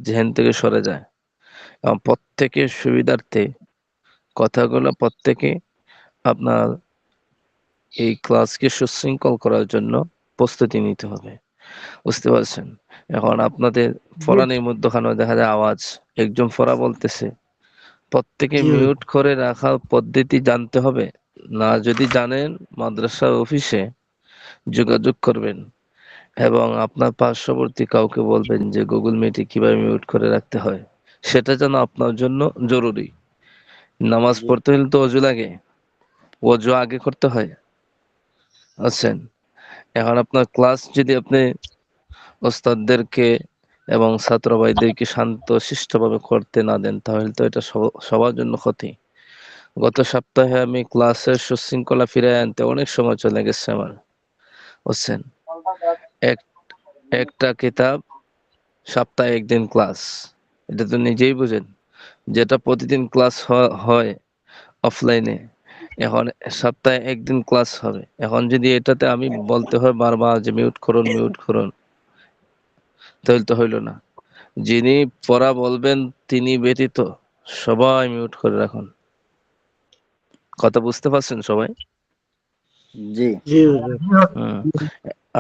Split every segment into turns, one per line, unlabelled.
জেহেন থেকে সরে যায় এবং প্রত্যেকের সুবিধার্থে কথাগুলো প্রত্যেকে আপনার এই ক্লাসকে সুশৃঙ্খল করার জন্য প্রস্তুতি নিতে হবে। বুঝতে পারছেন? এখন আপনাদের
জি
ফোরানের মধ্যখানে দেখা যায় আওয়াজ, একজন ফোরা বলতেছে, প্রত্যেকে
জি
মিউট করে রাখার পদ্ধতি জানতে হবে। না যদি জানেন মাদ্রাসা অফিসে যোগাযোগ করবেন এবং আপনার পার্শ্ববর্তী কাউকে বলবেন যে গুগল মিটে কিভাবে মিউট করে রাখতে হয়। সেটা যেন আপনার জন্য জরুরি। নামাজ
জি
পড়তে হলে তো অজু লাগে, অজু আগে করতে হয়। আছেন, এখন আপনার ক্লাস যদি আপনি ওস্তাদদেরকে এবং ছাত্র ভাইদেরকে শান্ত শিষ্টভাবে করতে না দেন, তাহলে তো এটা সবার জন্য ক্ষতি। গত সপ্তাহে আমি ক্লাসের সুশৃঙ্খলা ফিরে আনতে অনেক সময় চলে গেছে আমার। বুঝছেন? এক একটা কিতাব সপ্তাহে একদিন ক্লাস, এটা তো নিজেই বুঝেন। যেটা প্রতিদিন ক্লাস হয় অফলাইনে, এখন সপ্তাহে একদিন ক্লাস হবে। এখন যদি এটাতে আমি বলতে হয় বারবার যে মিউট করুন, তাহলে তো হইল না। যিনি পড়া বলবেন তিনি ব্যতীত সবাই মিউট করে রাখুন। কথা বুঝতে পারছেন সবাই?
জি
জি হুজুর।
হুম।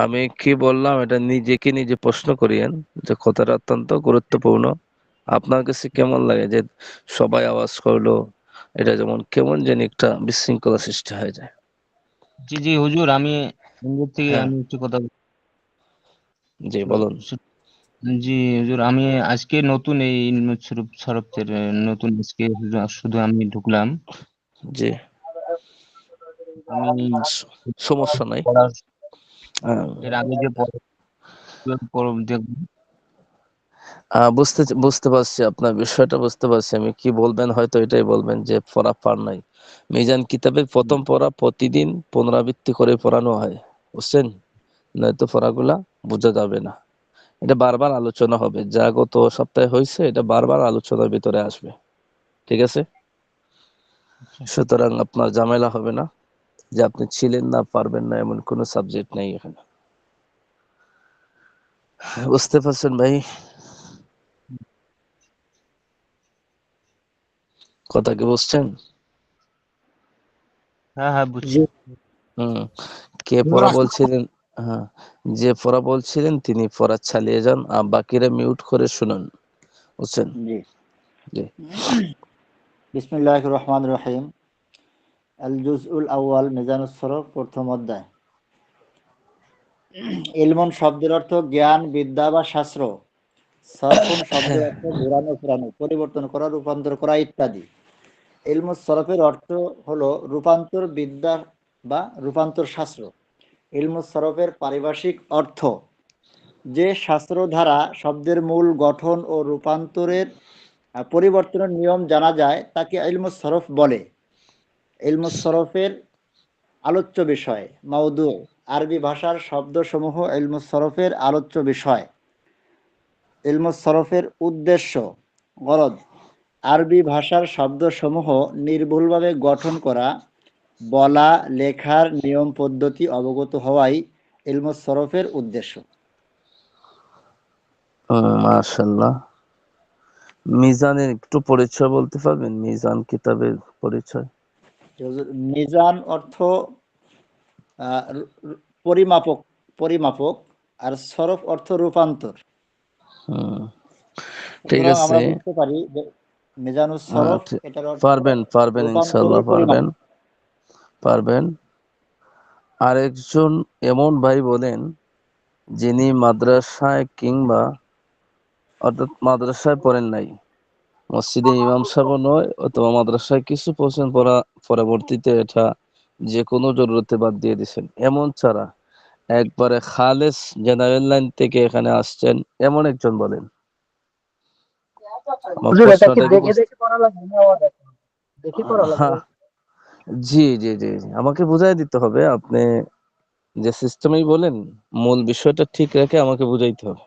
আমি কি বললাম এটা নিজেকে নিজে প্রশ্ন করিয়েন যে কথাটা অত্যন্ত গুরুত্বপূর্ণ। আপনার কাছে কেমন লাগে যে সবাই আওয়াজ করলো, এটা যেমন কেমন জানি একটা বিশৃঙ্খলা সৃষ্টি হয়ে যায়।
জি জি হুজুর, আমি নিজের থেকে
হ্যাঁ,
আমি একটু কথা
জি বলুন।
জি হুজুর, আমি আজকে নতুন এই ইলমুল শরফের নতুন আজকে শুধু আমি ঢুকলাম।
জি,
আমি
সমস্যা নাই।
পড়ার
আহ,
এর আগে যে দেখবো।
বুঝতে বুঝতে পারছি আপনার বিষয়টা, বুঝতে পারছি আমি কি বলবেন, হয়তো এটাই বলবেন যে পড়া পার নাই। মিজান কিতাবের প্রথম পড়া প্রতিদিন পুনরাবৃত্তি করে পড়ানো হয়, বুঝছেন? নয়তো পড়াগুলা বোঝা যাবে না। এটা বারবার আলোচনা হবে, যা গত সপ্তাহে হয়েছে এটা বারবার আলোচনার ভিতরে আসবে। ঠিক আছে? সুতরাং আপনার ঝামেলা হবে না যে আপনি ছিলেন না, পারবেন না, এমন কোনো সাবজেক্ট নেই এখানে। বুঝতে পারছেন ভাই? কথা কি বুঝছেন?
হ্যাঁ হ্যাঁ, বুঝছি।
জি
হুম। কে
হুজুর
পড়া
আসসালামু
বলছিলেন? হ্যাঁ, যে পড়া বলছিলেন তিনি পড়া চালিয়ে যান আর বাকিরা মিউট করে শুনুন। বুঝছেন?
জি
জি।
বিসমিল্লাহির রহমানির রহিম। আল জুজউল আউয়াল মিজানুস সরফ, প্রথম অধ্যায়। ইলমুন শব্দের অর্থ জ্ঞান, বিদ্যা বা শাস্ত্র। সরফুন শব্দের অর্থ ঘোরানো ফেরানো, পরিবর্তন করা, রূপান্তর করা ইত্যাদি। ইলমুস সরফের অর্থ হলো রূপান্তর বিদ্যা বা রূপান্তর শাস্ত্র। ইলমুস সরফের পারিভাষিক অর্থ: যে শাস্ত্র দ্বারা শব্দের মূল গঠন ও রূপান্তরের পরিবর্তনের নিয়ম জানা যায় তাকে ইলমুস সরফ বলে। ইলমুস সরফের আলোচ্য বিষয়: মাউদু। আরবি ভাষার শব্দসমূহ ইলমুস সরফের আলোচ্য বিষয়। ইলমুস সরফের উদ্দেশ্য: গরজ। আরবি ভাষার শব্দসমূহ নির্ভুলভাবে গঠন করা, বলা লেখার নিয়ম পদ্ধতি অবগত হওয়াই ইলমুস সরফের উদ্দেশ্য।
মাশাআল্লাহ। মিজানের একটু পরিচয় বলতে পারবেন? মিজান কিতাবের পরিচয়।
মিজান অর্থ পরিমাপক, পরিমাপক। আর সরফ অর্থ রূপান্তর।
হুম, ঠিক
সুতরাং
আছে।
আমরা বুঝতে পারি যে মিজানুস সরফ এটার অর্থ
পারবেন পারবেন, ইনশাল্লাহ
রূপান্তরের
পারবেন,
পরিমাপক।
পারবেন। আরেকজন এমন ভাই বলেন যিনি মাদ্রাসায় কিংবা অর্থাৎ মাদ্রাসায় পড়েন নাই, মসজিদে ইমাম সাহেব নয়, অথবা মাদ্রাসায় কিছু পড়ছেন পরবর্তীতে এটা যে কোনো জরুরতে বাদ দিয়ে দিছেন, এমন ছাড়া একবারে খালেস জেনারেল লাইন থেকে এখানে আসছেন এমন একজন বলেন। আমার
হুজুর, এটা কি
প্রশ্নটা কি
দেখে দেখে করা লাগবে না আওয়াজ এখন? দেখে করা লাগবে।
হ্যাঁ, জি জি জি জি, আমাকে বুঝাই দিতে হবে। আপনি যে সিস্টেমেই বলেন, মূল বিষয়টা ঠিক রেখে আমাকে বুঝাইতে হবে।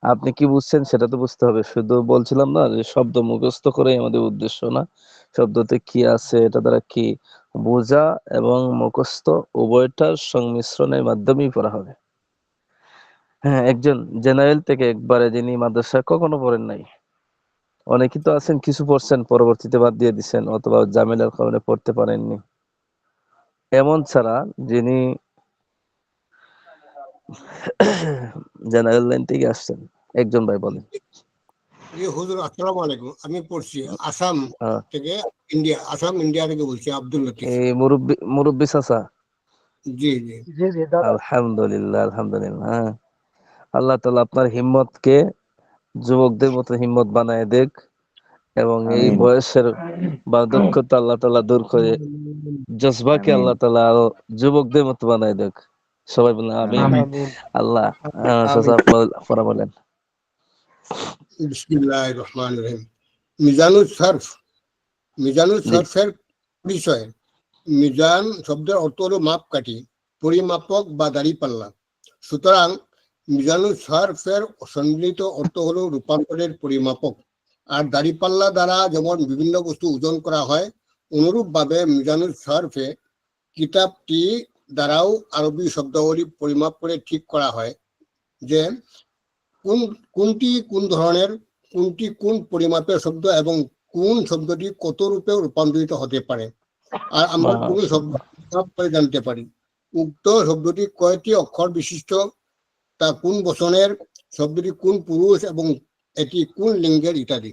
আপনি কি বুঝছেন সেটা তো বুঝতে হবে। শুধু বলছিলাম না যে শব্দ মুখস্থ করেই আমাদের উদ্দেশ্য না, শব্দতে কি আছে এটা দ্বারা কি বোঝা এবং মুখস্থ উভয়টার সংমিশ্রণের মাধ্যমেই পড়া হবে। হ্যাঁ, একজন জেনারেল থেকে একবারে যিনি মাদ্রাসায় কখনো পড়েন নাই। অনেকেই তো আছেন কিছু পড়ছেন পরবর্তীতে বাদ দিয়ে দিচ্ছেন অথবা ঝামেলার কারণে পড়তে পারেননি। এমন ছাড়া যিনি জেনারেল লাইন থেকে আসছেন, একজন ভাই বলেন।
জি হুজুর, আসসালামু আলাইকুম। আমি পড়ছি আসাম
হ্যাঁ,
থেকে, ইন্ডিয়া থেকে বলছি, আব্দুল লতিফ।
এই মুরব্বি মুরব্বি চাচা।
জি জি।
জি জি দাদা।
আলহামদুলিল্লাহ, আলহামদুলিল্লাহ। হ্যাঁ, আল্লাহ তাআলা আপনার হিম্মতকে যুবকদের মতো হিম্মত বানায় দেখ, এবং এই
আমিন।
বয়সের বার্ধক্যতা আল্লাহ তাআলা দূর করে জজবাকে
আমিন।
আল্লাহ তাআলা আরো যুবকদের মতো বানায় দেখ। সবাই বলেন আমিন।
আমিন।
আমিন।
আল্লাহ চাচা
আমিন।
পড়া বলেন।
বিসমিল্লাহির রহমানির রহিম। মিজানুল সরফ। মিজানুল
জি,
সরফের পরিচয়। মিজান শব্দের অর্থ হলো মাপকাঠি, পরিমাপক বা দাঁড়িপাল্লা। সুতরাং মিজানুল সরফের সম্মিলিত অর্থ হলো রূপান্তরের পরিমাপক। আর দাঁড়িপাল্লা দ্বারা যেমন বিভিন্ন বস্তু ওজন করা হয়, অনুরূপভাবে মিজানুল সরফে কিতাবটি দ্বারাও আরবি শব্দাবলী পরিমাপ করে ঠিক করা হয় যে কোন কোনটি কোন ধরনের, কোনটি কোন পরিমাপের শব্দ এবং কোন শব্দটি কত রূপে রূপান্তরিত হতে পারে। আর আমরা কোন শব্দ
মাশাআল্লাহ।
পরিমাপ করে জানতে পারি উক্ত শব্দটি কয়টি অক্ষর বিশিষ্ট, তা কোন বচনের, শব্দটি কোন পুরুষ এবং এটি কোন লিঙ্গের ইত্যাদি।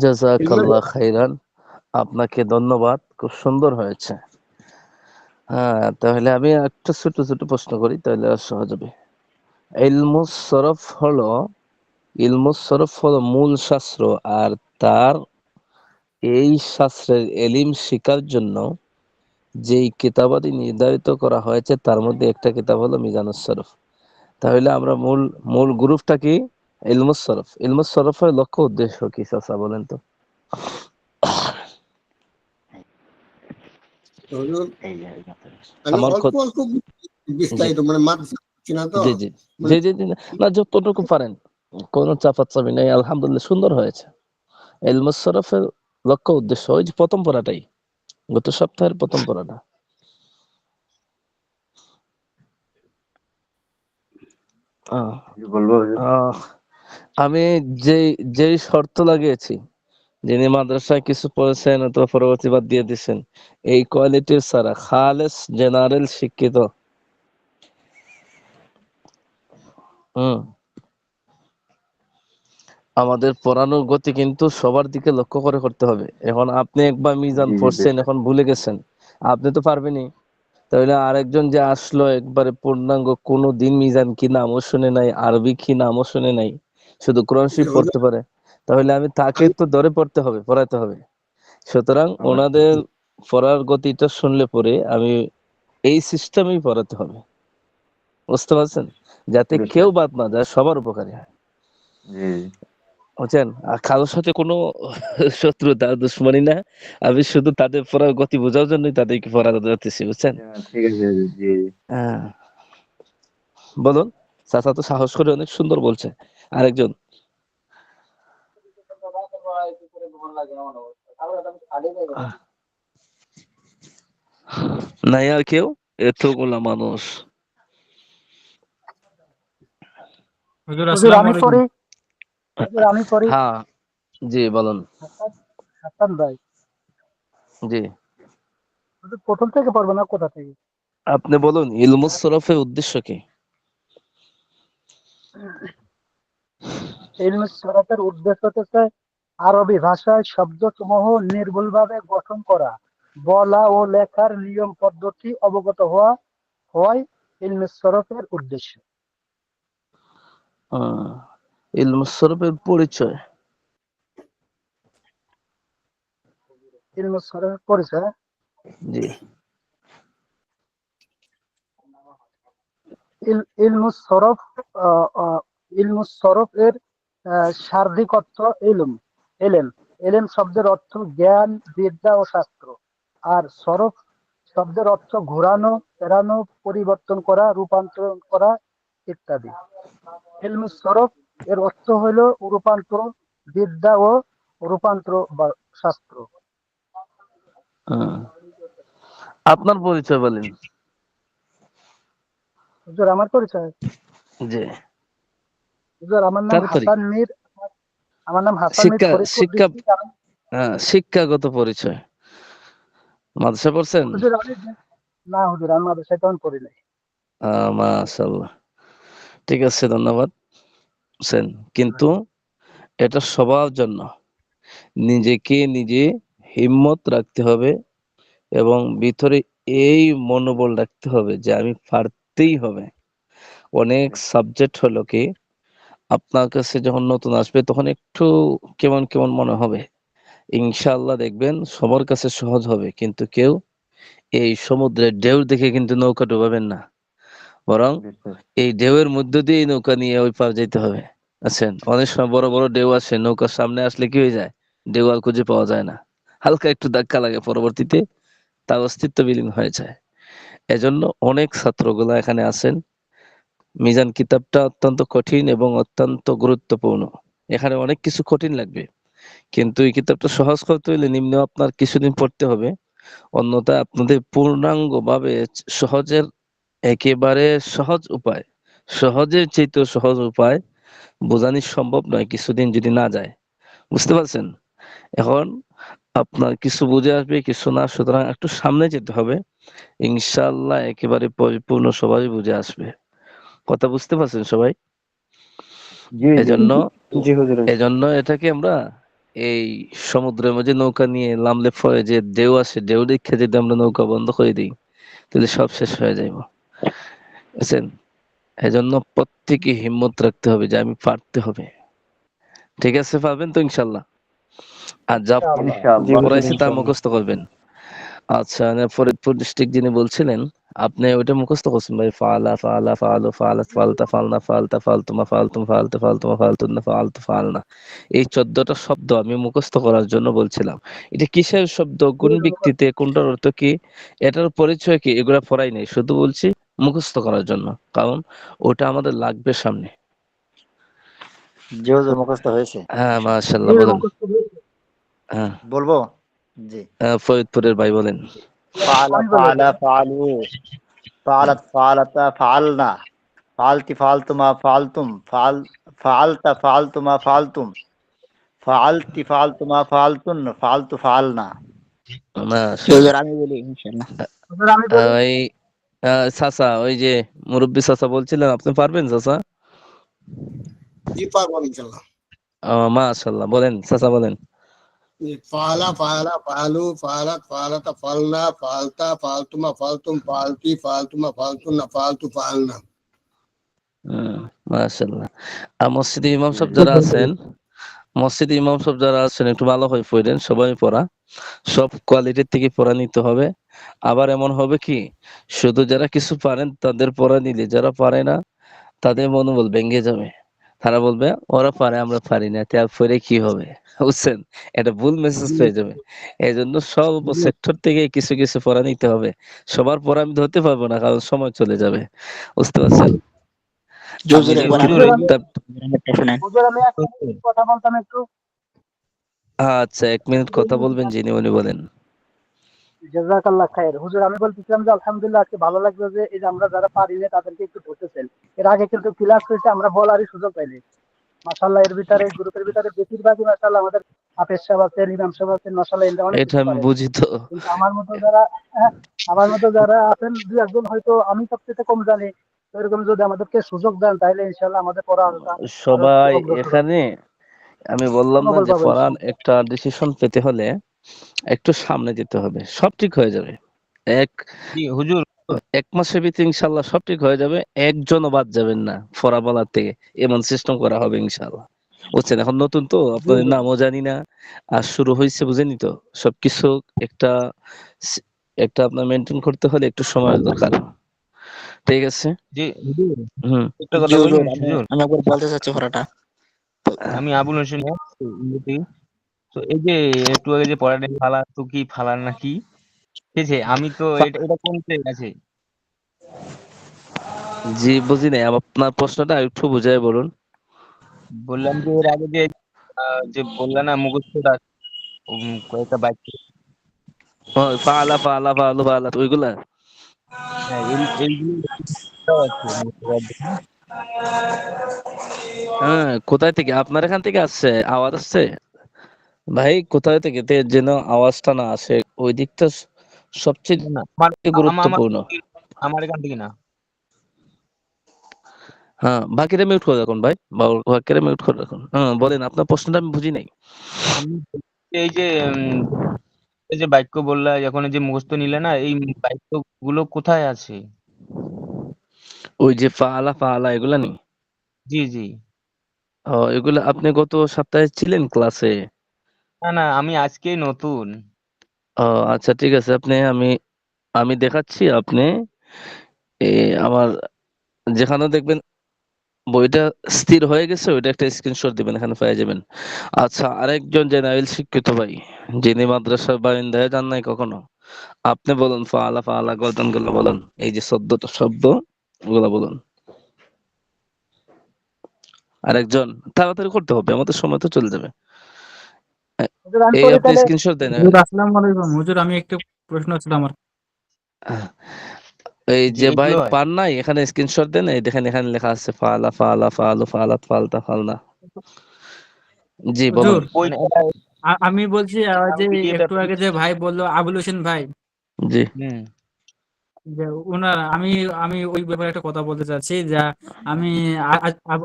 জাযাকাল্লাহ খাইরান। আপনাকে ধন্যবাদ, খুব সুন্দর হয়েছে। হ্যাঁ, তাহলে আমি একটা ছোট ছোট প্রশ্ন করি, তাহলে আর সহজ হবে। ইলমুস সরফ হলো ইলমুস সরফ হলো মূল শাস্ত্র, আর তার এই শাস্ত্রের এলিম শিকার জন্য যেই কিতাবাদি নির্ধারিত করা হয়েছে তার মধ্যে একটা কিতাব হলো মিজানুস সরফ। তাহলে আমরা মূল মূল গ্রুপটা কি? ইলমুস সরফ। ইলমুস সরফের লক্ষ্য উদ্দেশ্য কি চাচা বলেন তো?
হলো,
এই যে
আমি
আমার
অল্প অল্প
জি
বিস্তারিত মানে মাদ্রাসা করছি না তো,
জি জি
মানে
জি জি জি, না যতটুকু পারেন, কোনো চাপাচাপি নেই। আলহামদুলিল্লাহ, সুন্দর হয়েছে। ইলমুস সরফের লক্ষ্য উদ্দেশ্য ওই যে প্রথম পড়াটাই, গত সপ্তাহের প্রথম পড়াটা। আহ,
বলবো হুজুর?
আহ, আমি যেই যেই শর্ত লাগিয়েছি, যিনি মাদ্রাসায় কিছু পড়েছেন অথবা পরবর্তী বাদ দিয়ে দিচ্ছেন, এই কোয়ালিটির ছাড়া খালেস জেনারেল শিক্ষিত, হুম, আমাদের পড়ানোর গতি কিন্তু সবার দিকে লক্ষ্য করে করতে হবে। এখন আপনি একবার মিজান
জি জি,
পড়ছেন,
বেশ।
এখন ভুলে গেছেন, আপনি তো পারবেনই। তাহলে আরেকজন যে আসলো একবারে পূর্ণাঙ্গ, কোনো দিন মিজান কি নামও শুনে নাই, আরবি কি নামও শুনে নাই, শুধু কোরআন শরীফ
হলো,
পড়তে পারে, তাহলে আমি তাকে
আমি
তো ধরে পড়তে হবে, পড়াতে হবে। সুতরাং
আমার
ওনাদের পড়ার গতিটা শুনলে পরে আমি এই সিস্টেমেই পড়াতে হবে, বুঝতে পারছেন, যাতে
বুঝতে
কেউ
পারছি।
বাদ না যায়, সবার উপকারী হয়।
জি
বুঝছেন, আর কারোর সাথে কোনো শত্রুতা দুশ্মনী না, আমি শুধু তাদের পড়ার গতি বোঝার জন্যই তাদেরকে পড়া দিতেছি, বুঝছেন।
জি, ঠিক আছে হুজুর, জি জি।
হ্যাঁ, বলুন। চাচা তো সাহস করে অনেক সুন্দর বলছে। আরেকজন। আহ, নাই আর কেউ? এতগুলা মানুষ।
হুজুর
হুজুর
আসসালামু
আমি
আলাইকুম।
পড়ি। হুজুর আমি পড়ি।
হ্যাঁ, জি বলুন।
হাসান, হাসান ভাই।
জি,
হুজুর প্রথম থেকে পড়বো না কোথা থেকে?
আপনি বলুন ইলমুস সরফের উদ্দেশ্য কি?
ইলমুস সরফের উদ্দেশ্য হচ্ছে আরবি ভাষায় শব্দসমূহ নির্ভুলভাবে গঠন করা, বলা ও লেখার নিয়ম পদ্ধতি অবগত হওয়াই ইলমুস সরফের উদ্দেশ্য।
আহ, ইলমুস সরফের পরিচয়।
ইলমুস সরফের পরিচয়।
জি,
ইলমুস সরফ, আহ, আহ, ইলমুস সরফ এর শাব্দিক অর্থ ইলম, এলেম। এলেম শব্দের অর্থ জ্ঞান, বিদ্যা ও শাস্ত্র। আর সরফ শব্দের অর্থ ঘোরানো, ফেরানো, পরিবর্তন করা, রূপান্তর করা ইত্যাদি। ইলমুস সরফ এর অর্থ হইল রূপান্তর, বিদ্যা ও রূপান্তর বা শাস্ত্র।
আপনার পরিচয় বলেন।
হুজুর আমার পরিচয়,
জি,
হুজুর আমার নাম
তাড়াতাড়ি।
হাসান মীর, আমার নাম হাসান মীর,
শিক্ষা
ফরিদপুর
শিক্ষা
ডিস্ট্রিক্ট।
শিক্ষাগত পরিচয়, মাদ্রাসা পড়ছেন?
হুজুর না হুজুর, আমি মাদ্রাসায় তেমন পড়ি নাই।
মাশাআল্লাহ, ঠিক আছে, ধন্যবাদ হোসেন। কিন্তু এটা সবার জন্য নিজেকে নিজে হিম্মত রাখতে হবে এবং ভিতরে এই মনোবল রাখতে হবে যে আমি পারতেই হবে। অনেক সাবজেক্ট হলো কি, আপনার কাছে যখন নতুন আসবে তখন একটু কেমন কেমন মনে হবে, ইনশাআল্লাহ দেখবেন সবার কাছে সহজ হবে। কিন্তু কেউ এই সমুদ্রের ঢেউ দেখে কিন্তু নৌকা ডুবাবেন না, বরং এই ঢেউয়ের মধ্য দিয়ে এই নৌকা নিয়ে ওই পার যেতে হবে। আছেন, অনেক সময় বড় বড় ঢেউ আসে, নৌকার সামনে আসলে কি হয়ে যায়, ঢেউ আর খুঁজে পাওয়া যায় না, হালকা একটু ধাক্কা লাগে, পরবর্তীতে তার অস্তিত্ব বিলীন হয়ে যায়। এজন্য অনেক ছাত্রগুলা এখানে আছেন। মিজান কিতাবটা অত্যন্ত কঠিন এবং অত্যন্ত গুরুত্বপূর্ণ। এখানে অনেক কিছু কঠিন লাগবে, কিন্তু এই কিতাবটা সহজ করতে হলে নিম্ন আপনার কিছুদিন পড়তে হবে। অন্যথায় আপনাদের পূর্ণাঙ্গ ভাবে সহজের একেবারে সহজ উপায়, সহজের চাইতে সহজ উপায় বোঝানো সম্ভব নয় কিছুদিন যদি না যায়। বুঝতে পারছেন? এখন আপনার কিছু বুঝে আসবে, কিছু না, সুতরাং একটু সামনে যেতে হবে। ইনশাআল্লাহ একেবারে পরিপূর্ণ সবাই বুঝে আসবে। কথা বুঝতে পারছেন সবাই?
জি জি
এজন্য
জি হুজুর।
এজন্য এটাকে আমরা এই সমুদ্রের মাঝে নৌকা নিয়ে নামলে পরে যে ঢেউ আসে, ঢেউ দেখে যদি আমরা নৌকা বন্ধ করে দিই তাহলে সব শেষ হয়ে যাইব। বুঝছেন? এজন্য প্রত্যেকে হিম্মত রাখতে হবে যে আমি পারতে হবে। ঠিক আছে, পারবেন তো ইনশাল্লাহ? আর যা
ইনশাআল্লাহ।
জি হুজুর
পড়াইছে তা
ইনশাআল্লাহ।
মুখস্থ করবেন। আচ্ছা, ফরিদপুর ডিস্ট্রিক্ট যিনি বলছিলেন, আপনি ওইটা মুখস্থ করছেন ভাই? ফাআলা ফাআলা ফাআলু ফাআলাত ফালতা ফালনা ফালতা ফালতুমা ফালতুম ফালতু ফালতুমা ফালতুন্না ফালতু ফালনা, এই 14টা শব্দ আমি মুখস্থ করার জন্য বলছিলাম। এটা কিসের শব্দ, কোন ব্যক্তিতে, কোনটার অর্থ কি, এটার পরিচয় কি, এগুলা পড়াই নাই, শুধু বলছি মুখস্থ করার জন্য, কারণ ওটা আমাদের লাগবে সামনে।
জি হুজুর মুখস্থ হয়েছে।
হ্যাঁ,
জি
মাশাআল্লাহ, বলেন।
মুখস্থ হয়েছে।
হ্যাঁ,
বলবো? জি।
ফরিদপুরের ভাই বলেন।
ফাআলা
আমি বলে
ফাআলা ফাআলু ফাআলাত ফাআলাতা ফাআলনা ফাআলতি ফাআলতুমা ফাআলতুম ফাআলতা ফাআলতুমা ফাআলতুম ফাআলতি ফাআলতুমা ফাআলতুন ফাআলতু ফাআলনা।
মাশাআল্লাহ।
আমি বলি ইনশাল্লাহ।
হুজুর আমি বলি।
ওই চাচা, ওই যে মুরব্বী চাচা বলছিলেন, আপনি পারবেন চাচা?
জি পারবো ইনশাল্লাহ।
মাশাআল্লাহ, বলেন চাচা, বলেন।
ফালা ফালা ফালু ফালাত ফালাতা ফালনা ফালতা ফালতুমা ফালতুম ফালতি ফালতুমা ফালতুনা ফালতু ফালনা।
মাশাআল্লাহ। আর মসজিদে ইমাম সাহেব যারা আছেন, মসজিদে ইমাম সাহেব যারা আছেন একটু ভালো করে পড়েন, সবাই পড়া, সব কোয়ালিটির থেকে পড়া নিতে হবে। আবার এমন হবে কি, শুধু যারা কিছু পারেন তাদের পড়া নিলে যারা পারে না তাদের মনোবল ভেঙে যাবে। তারা বলবে ওরা পারে আমরা পারি না, তা পড়ে কি হবে? বুঝছেন? এটা ভুল মেসেজ পেয়ে যাবে। এই জন্য সব সেক্টর থেকে কিছু কিছু পড়া নিতে হবে। সবার পড়া আমি ধরতে পারবো না, কারণ সময় চলে যাবে। বুঝতে পারছেন? আমি
হুজুর
যে
একবার
পুরো
আপনি
কিতাব,
একটা শুনেন।
হুজুর আমি এক মিনিট কথা বলতাম একটু।
আচ্ছা 1 মিনিট কথা বলবেন, যিনি উনি বলেন।
জাযাকাল্লাহ খায়ের। হুজুর আমি বলতেছিলাম যে আলহামদুলিল্লাহ আজকে ভালো লাগলো যে এই যে আমরা যারা পারি না তাদেরকে একটু ধরতেছেন। এর আগে কিন্তু ক্লাস হয়েছে, আমরা বলারই সুযোগ পাইনি। মাশাআল্লাহ, এর ভিতরে গ্রুপের ভিতরে বেশিরভাগই মাশাআল্লাহ আমাদের হাফেজ সাহেব আছেন, ইমাম সাহেব আছেন, মাশাআল্লাহ এরা অনেক
এটা
কিছু
আমি
পারেন।
বুঝি তো।
কিন্তু আমার মতো যারা আছেন দুই একজন, হয়তো আমি সবচেয়ে কম জানি। তো এরকম যদি আমাদেরকে সুযোগ দেন তাহলে ইনশাআল্লাহ আমাদের পড়াটা আরো একটু
সবাই
অগ্রসর হবে,
এখানে, আমি বললাম না
মনোবল
যে
পাবো
পড়ার
ইনশাআল্লাহ।
একটা ডিসিশন পেতে হলে একটু সামনে যেতে হবে, সব ঠিক হয়ে যাবে। এক
জি হুজুর।
1 মাসের ভিতরে ইনশাল্লাহ সব ঠিক হয়ে যাবে, একজনও বাদ যাবেন না পড়া বলার থেকে, এমন সিস্টেম করা হবে ইনশাল্লাহ। বুঝছেন? এখন নতুন তো,
জি
আপনাদের
জি
নামও জানি না, আর শুরু হয়েছে বুঝেনি তো, সবকিছু একটা একটা আপনার মেনটেন করতে হলে একটু সময়ের দরকার। ঠিক আছে।
জি হুজুর,
হুম।
একটা
জি
কথা বলি
হুজুর, আমি
হুজুর।
আমি একবার বলতে চাচ্ছি পড়াটা।
আমি আবুল হোসেন, ইংরেজি। তো এই যে একটু আগে যে পড়াটা ফালা তো কি ফালার নাকি, ঠিক আছে? আমি তো এটা এটা কোন আছে?
জি, বুঝি নাই, আপনার প্রশ্নটা একটু বুঝাই বলুন।
বললাম যে এর আগে যে বললা না মুখস্থটা, কয়েকটা বাক্য।
ফালা ফালা ফালু ফালা, ওইগুলা।
হ্যাঁ, এইগুলো কোথাও আছে মুর্শিদাবাদ দেখুন।
হ্যাঁ, কোথায় থেকে আপনার এখান থেকে আসছে আওয়াজ আসছে? ভাই কোথায় থেকে যেন আওয়াজটা না আসে, ওই দিকটা সবচেয়ে
না আমার আমার
গুরুত্বপূর্ণ।
আমার এখান থেকে না।
হ্যাঁ, বাকিরা মিউট করে রাখুন ভাই, বাকিরা মিউট করে রাখুন। হ্যাঁ, বলেন আপনার প্রশ্নটা আমি বুঝি নাই।
আমি এই যে এই যে বাক্য বললা, এখন এই যে মুখস্থ নিলে না, এই বাক্য গুলো কোথায় আছে?
ওই যে ফাআলা ফাআলা এগুলা নেই।
জি জি।
এগুলা আপনি গত সপ্তাহে ছিলেন ক্লাসে?
না না, আমি আজকেই নতুন।
আচ্ছা ঠিক আছে, আপনি আমি আমি দেখাচ্ছি। আপনি আমার যেখানে দেখবেন বইটা স্থির হয়ে গেছে, ওইটা একটা স্ক্রিনশট দিবেন, এখানে পেয়ে যাবেন। আচ্ছা, আরেকজন জেনারেল শিক্ষিত ভাই, যিনি মাদ্রাসার বারিন্দায় যান নাই কখনো, আপনি বলুন ফাআলা ফাআলা গর্দন গুলো বলুন, এই যে 14টা শব্দ ওগুলা বলুন। আরেকজন, তাড়াতাড়ি করতে হবে, আমাদের সময় তো চলে যাবে।
হুজুর, আমি
এই
পড়ি
আপনি
তাহলে।
স্ক্রিনশট দেন।
হুজুর আসসালামু আলাইকুম। হুজুর আমি একটু প্রশ্ন ছিল আমার।
এই
জি
যে ভাই
এইগুলো হয়।
পান নাই, এখানে স্ক্রিনশট দেন, এই দেখেন এখানে লেখা আছে ফাআলা ফাআলা ফাআলু ফাআলাত ফাআলতা ফাআলনা। জি বলুন।
হুজুর
মানে এটা
আমি বলছি যে
পিডিএফ
একটু আগে যে ভাই বললো আবুল হোসেন ভাই,
জি
হুম।
যে ওনার আমি আমি ওই ব্যাপারে একটা কথা বলতে চাচ্ছি, যা আমি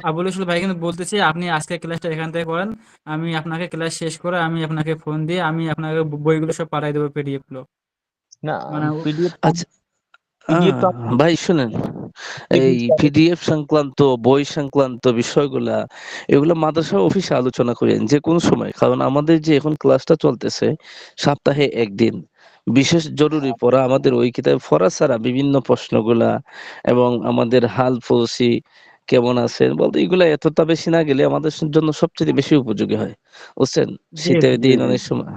আবুল হোসেন ভাই কিন্তু বলতেছি আপনি আজকে ক্লাসটা এখান থেকে করেন, আমি আপনাকে ক্লাস শেষ করে আমি আপনাকে ফোন দিয়ে আমি আপনাকে বইগুলো সব পাঠাই দেবো, পিডিএফ গুলো।
না
মানে
পিডিএফ
আচ্ছা।
পিডিএফ তো
ভাই শুনেন, এই
পিডিএফ
পিডিএফ সংক্রান্ত বই সংক্রান্ত বিষয়গুলা এগুলো মাদ্রাসা অফিসে আলোচনা করেন যে কোনো সময়, কারণ আমাদের যে এখন ক্লাসটা চলতেছে সপ্তাহে একদিন বিশেষ জরুরি পড়া, আমাদের ওই কিতাবে পড়া ছাড়া বিভিন্ন প্রশ্নগুলা এবং আমাদের হাল ফসি কেমন আছেন বলতে এগুলা এতটা বেশি না গেলে আমাদের জন্য সবচেয়ে বেশি উপযোগী হয়, বুঝছেন?
জি
শীতের
জি
দিন অনেক সময়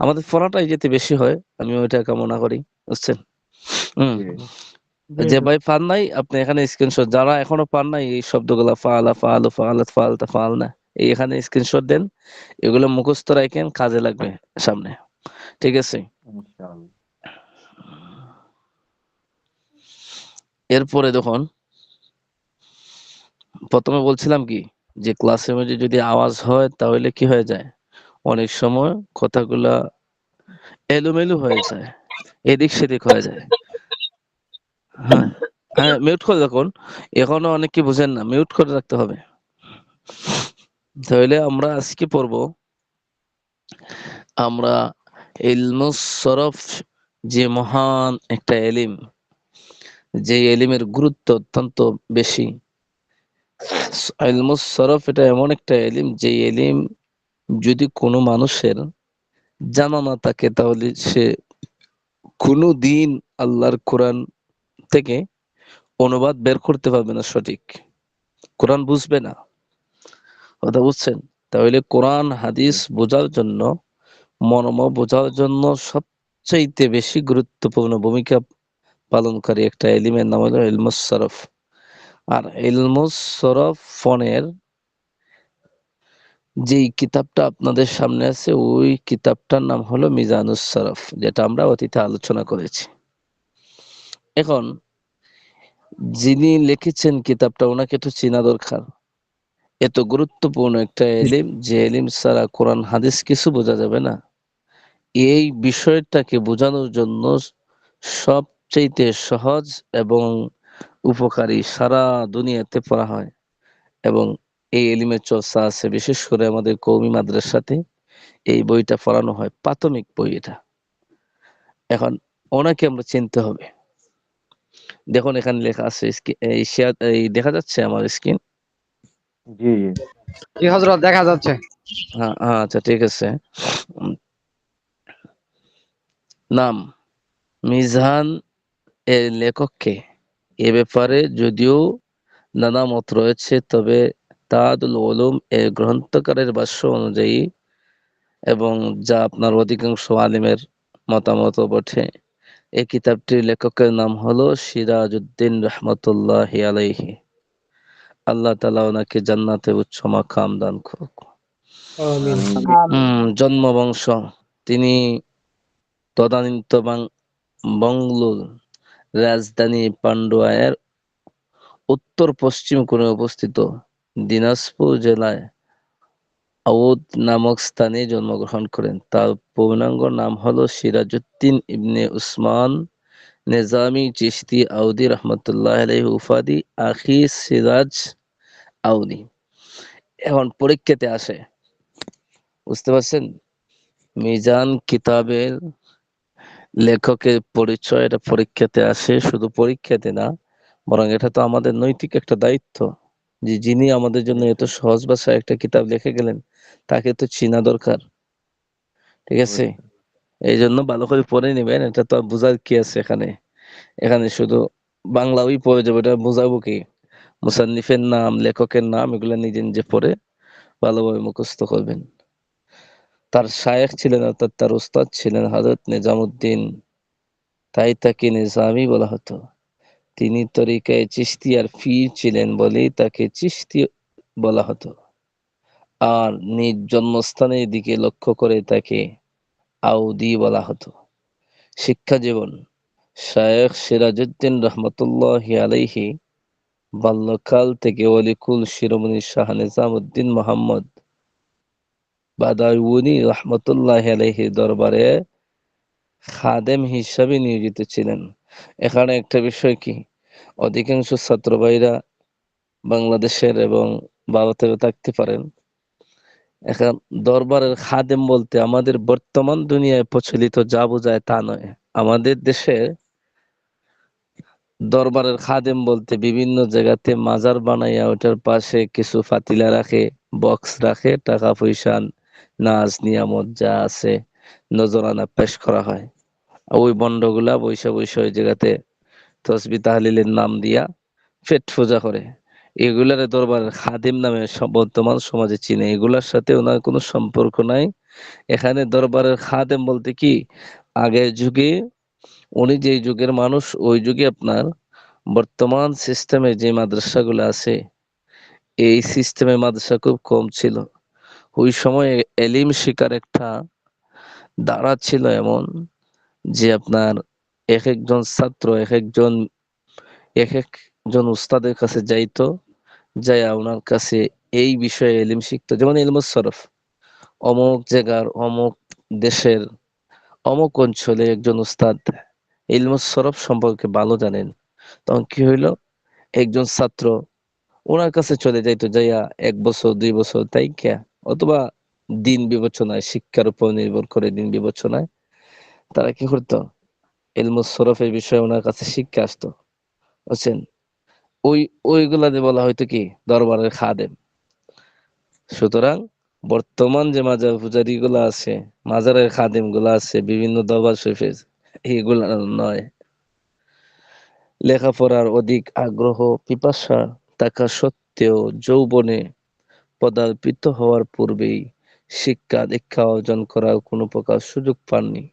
আমাদের পড়াটাই যেতে বেশি হয়, আমি ওইটা কামনা করি, বুঝছেন? হম।
জি
যে
জি।
ভাই পান নাই, আপনি এখানে স্ক্রিনশট, যারা এখনো পান নাই এই শব্দগুলা ফাআলা ফাআলু ফাআলাত ফাআলতা ফাআলনা, এই এখানে স্ক্রিনশট দেন, এগুলো মুখস্থ রাখেন, কাজে লাগবে সামনে, ঠিক আছে? এরপরে দেখুন, প্রথমে বলছিলাম কি, যে ক্লাসের মধ্যে যদি আওয়াজ হয় তাহলে কি হয়ে যায়, অনেক সময় কথাগুলা এলোমেলো হয়ে যায়, এদিক সেদিক হয়ে যায়। হ্যাঁ, হ্যাঁ, মিউট করে রাখুন, এখনো অনেকে বুঝেন না, মিউট করে রাখতে হবে। তাহলে আমরা আজকে পড়বো, আমরা ইলমুস সরফ, যে মহান একটা এলিম, যে এলিমের গুরুত্ব অত্যন্ত বেশি। ইলমুস সরফ এটা এমন একটা এলিম, যে এলিম যদি কোনো মানুষের জানা না থাকে তাহলে সে কোনো দিন আল্লাহর কোরআন থেকে অনুবাদ বের করতে পারবে না সঠিক, কোরআন বুঝবে না, কথা বুঝছেন? তাহলে কোরআন হাদিস বোঝার জন্য, মর্ম বোঝার জন্য সবচাইতে বেশি গুরুত্বপূর্ণ ভূমিকা পালনকারী একটা এলিমের নাম হলো ইলমুস সরফ। আর ইলমুস সরফ ফোনের যেই কিতাবটা আপনাদের সামনে আছে, ওই কিতাবটার নাম হলো মিজানুস সরফ, যেটা আমরা অতীতে আলোচনা করেছি। এখন যিনি লিখেছেন কিতাবটা, ওনাকে তো চেনা দরকার। এত গুরুত্বপূর্ণ একটা এলিম, যে এলিম ছাড়া কোরআন হাদিস কিছু বোঝা যাবে না, এই বিষয়টাকে বোঝানোর জন্য সবচাইতে সহজ এবং উপকারী সারা দুনিয়াতে পড়া হয়, এবং এই এলিমের চর্চা আছে, বিশেষ করে আমাদের কওমি মাদ্রাসাতে এই বইটা পড়ানো হয়, প্রাথমিক বই এটা। এখন ওনাকে আমরা চিনতে হবে। দেখুন এখানে লেখা আছে, এই এই দেখা যাচ্ছে আমার স্ক্রিন?
জি জি। জি হযরত দেখা যাচ্ছে।
হ্যাঁ হ্যাঁ, আচ্ছা ঠিক আছে। উম, নাম মিজান এর লেখককে, এ ব্যাপারে যদিও নানা মত রয়েছে, তবে তাজুল উলুম এর গ্রন্থকারের ভাষ্য অনুযায়ী, এবং যা আপনার অধিকাংশ আলিমের মতামত বটে, এই কিতাবটির লেখকের নাম হলো সিরাজউদ্দিন রহমতুল্লাহি আলাইহি। আল্লাহ তাআলা ওনাকে জান্নাতে উচ্চ মাকাম দান করুক।
আমিন।
জন্ম বংশ, তিনি তদানীন্ত বাংলুর রাজধানী পান্ডুয়ার উত্তর পশ্চিম কোণে অবস্থিত দিনাজপুর জেলায় আউদ নামক স্থানে জন্মগ্রহণ করেন। তার পূর্ণাঙ্গ নাম হলো সিরাজউদ্দিন ইবনে উসমান নিজামী চিশতি আউদি রহমতুল্লাহ আলাইহি উপাধি আখি সিরাজ আউদি। এখন পরীক্ষাতে আসে, বুঝতে পারছেন? মিজান কিতাবের লেখকের পরিচয় এটা পরীক্ষাতে আসে, শুধু পরীক্ষাতে না, বরং এটা তো আমাদের নৈতিক একটা দায়িত্ব যে যিনি আমাদের জন্য এত সহজ ভাষায় একটা কিতাব লিখে গেলেন তাকে তো চিনা দরকার, ঠিক আছে? এই জন্য ভালো করে পড়ে নেবেন, এটা তো আর বোঝার কি আছে এখানে। এখানে শুধু বাংলা ওই পড়ে যাবে, এটা বোঝাবো কি? মুসান্নিফের নাম, লেখকের নাম এগুলো নিজে নিজে পড়ে ভালোভাবে মুখস্থ করবেন। তার শায়েখ ছিলেন অর্থাৎ তার উস্তাদ ছিলেন হযরত নিজামুদ্দিন, তাই তাকে নিজামী বলা হতো। তিনি তরিকায় চিশতিয়ার পীর ছিলেন বলেই তাকে চিশতি বলা হতো। আর নিজ জন্মস্থানের দিকে লক্ষ্য করে তাকে আউদি বলা হতো। শিক্ষা জীবন: শায়েখ সিরাজউদ্দিন রহমতুল্লাহি আলাইহি বাল্যকাল থেকে অলিকুল শিরোমণি শাহ নিজামুদ্দিন মোহাম্মদ বাদাউনি রহমতুল্লাহি আলাইহির দরবারে খাদেম হিসাবে নিয়োজিত ছিলেন। এখানে একটা বিষয় কি, অধিকাংশ ছাত্র ভাইরা বাংলাদেশের এবং ভারতেও থাকতে পারেন। এখন দরবারের খাদেম বলতে আমাদের বর্তমান দুনিয়ায় প্রচলিত যা বোঝায় তা নয়। আমাদের দেশে দরবারের খাদেম বলতে বিভিন্ন জায়গাতে মাজার বানাইয়া ওটার পাশে কিছু ফাতিলা রাখে, বক্স রাখে, টাকা পয়সা, নাজ নিয়ামত যা আছে নজরানা পেশ করা হয়। ওই বন্ডগুলা বৈশা বৈশা ওই জায়গাতে তসবি তাহলিলের নাম দিয়া পেট পূজা করে। এগুলার দরবারের খাদিম নামে বর্তমান সমাজে চিনে, এগুলার সাথে ওনার কোনো সম্পর্ক নাই। এখানে দরবারের খাদেম বলতে কি, আগের যুগে উনি যে যুগের মানুষ, ওই যুগে আপনার বর্তমান সিস্টেমে যে মাদ্রাসাগুলো আছে এই সিস্টেমে মাদ্রাসা খুব কম ছিল। ওই সময় এলিম শিকার একটা দ্বারা ছিল এমন যে আপনার এক একজন ছাত্র এক একজন উস্তাদের কাছে যাইতো, যাইয়া ওনার কাছে এই বিষয়ে এলিম শিখতো। যেমন ইলমুস সরফ, অমুক জায়গার অমুক দেশের অমুক অঞ্চলে একজন উস্তাদ ইলমুস সরফ সম্পর্কে ভালো জানেন। তখন কি হইলো, একজন ছাত্র ওনার কাছে চলে যাইতো, যাইয়া 1 বছর 2 বছর তাই কে, অথবা দিন বিবেচনায়, শিক্ষার উপর নির্ভর করে দিন বিবেচনায় তারা কি করতো, ইলমুস সরফের বিষয়ে ওনার কাছে শিক্ষা আসতো, বুঝছেন? ওই ওইগুলাতে বলা হয়তো কি দরবারের খাদেম। সুতরাং বর্তমান যে মাজার পূজারী গুলা আছে, মাজারের খাদেম গুলা আছে বিভিন্ন দরবার শরীফের, এগুলা নয়। লেখাপড়ার অধিক আগ্রহ পিপাসা থাকা সত্ত্বেও যৌবনে পদার্পিত হওয়ার পূর্বেই শিক্ষা দীক্ষা অর্জন করার কোনো প্রকার সুযোগ পাননি।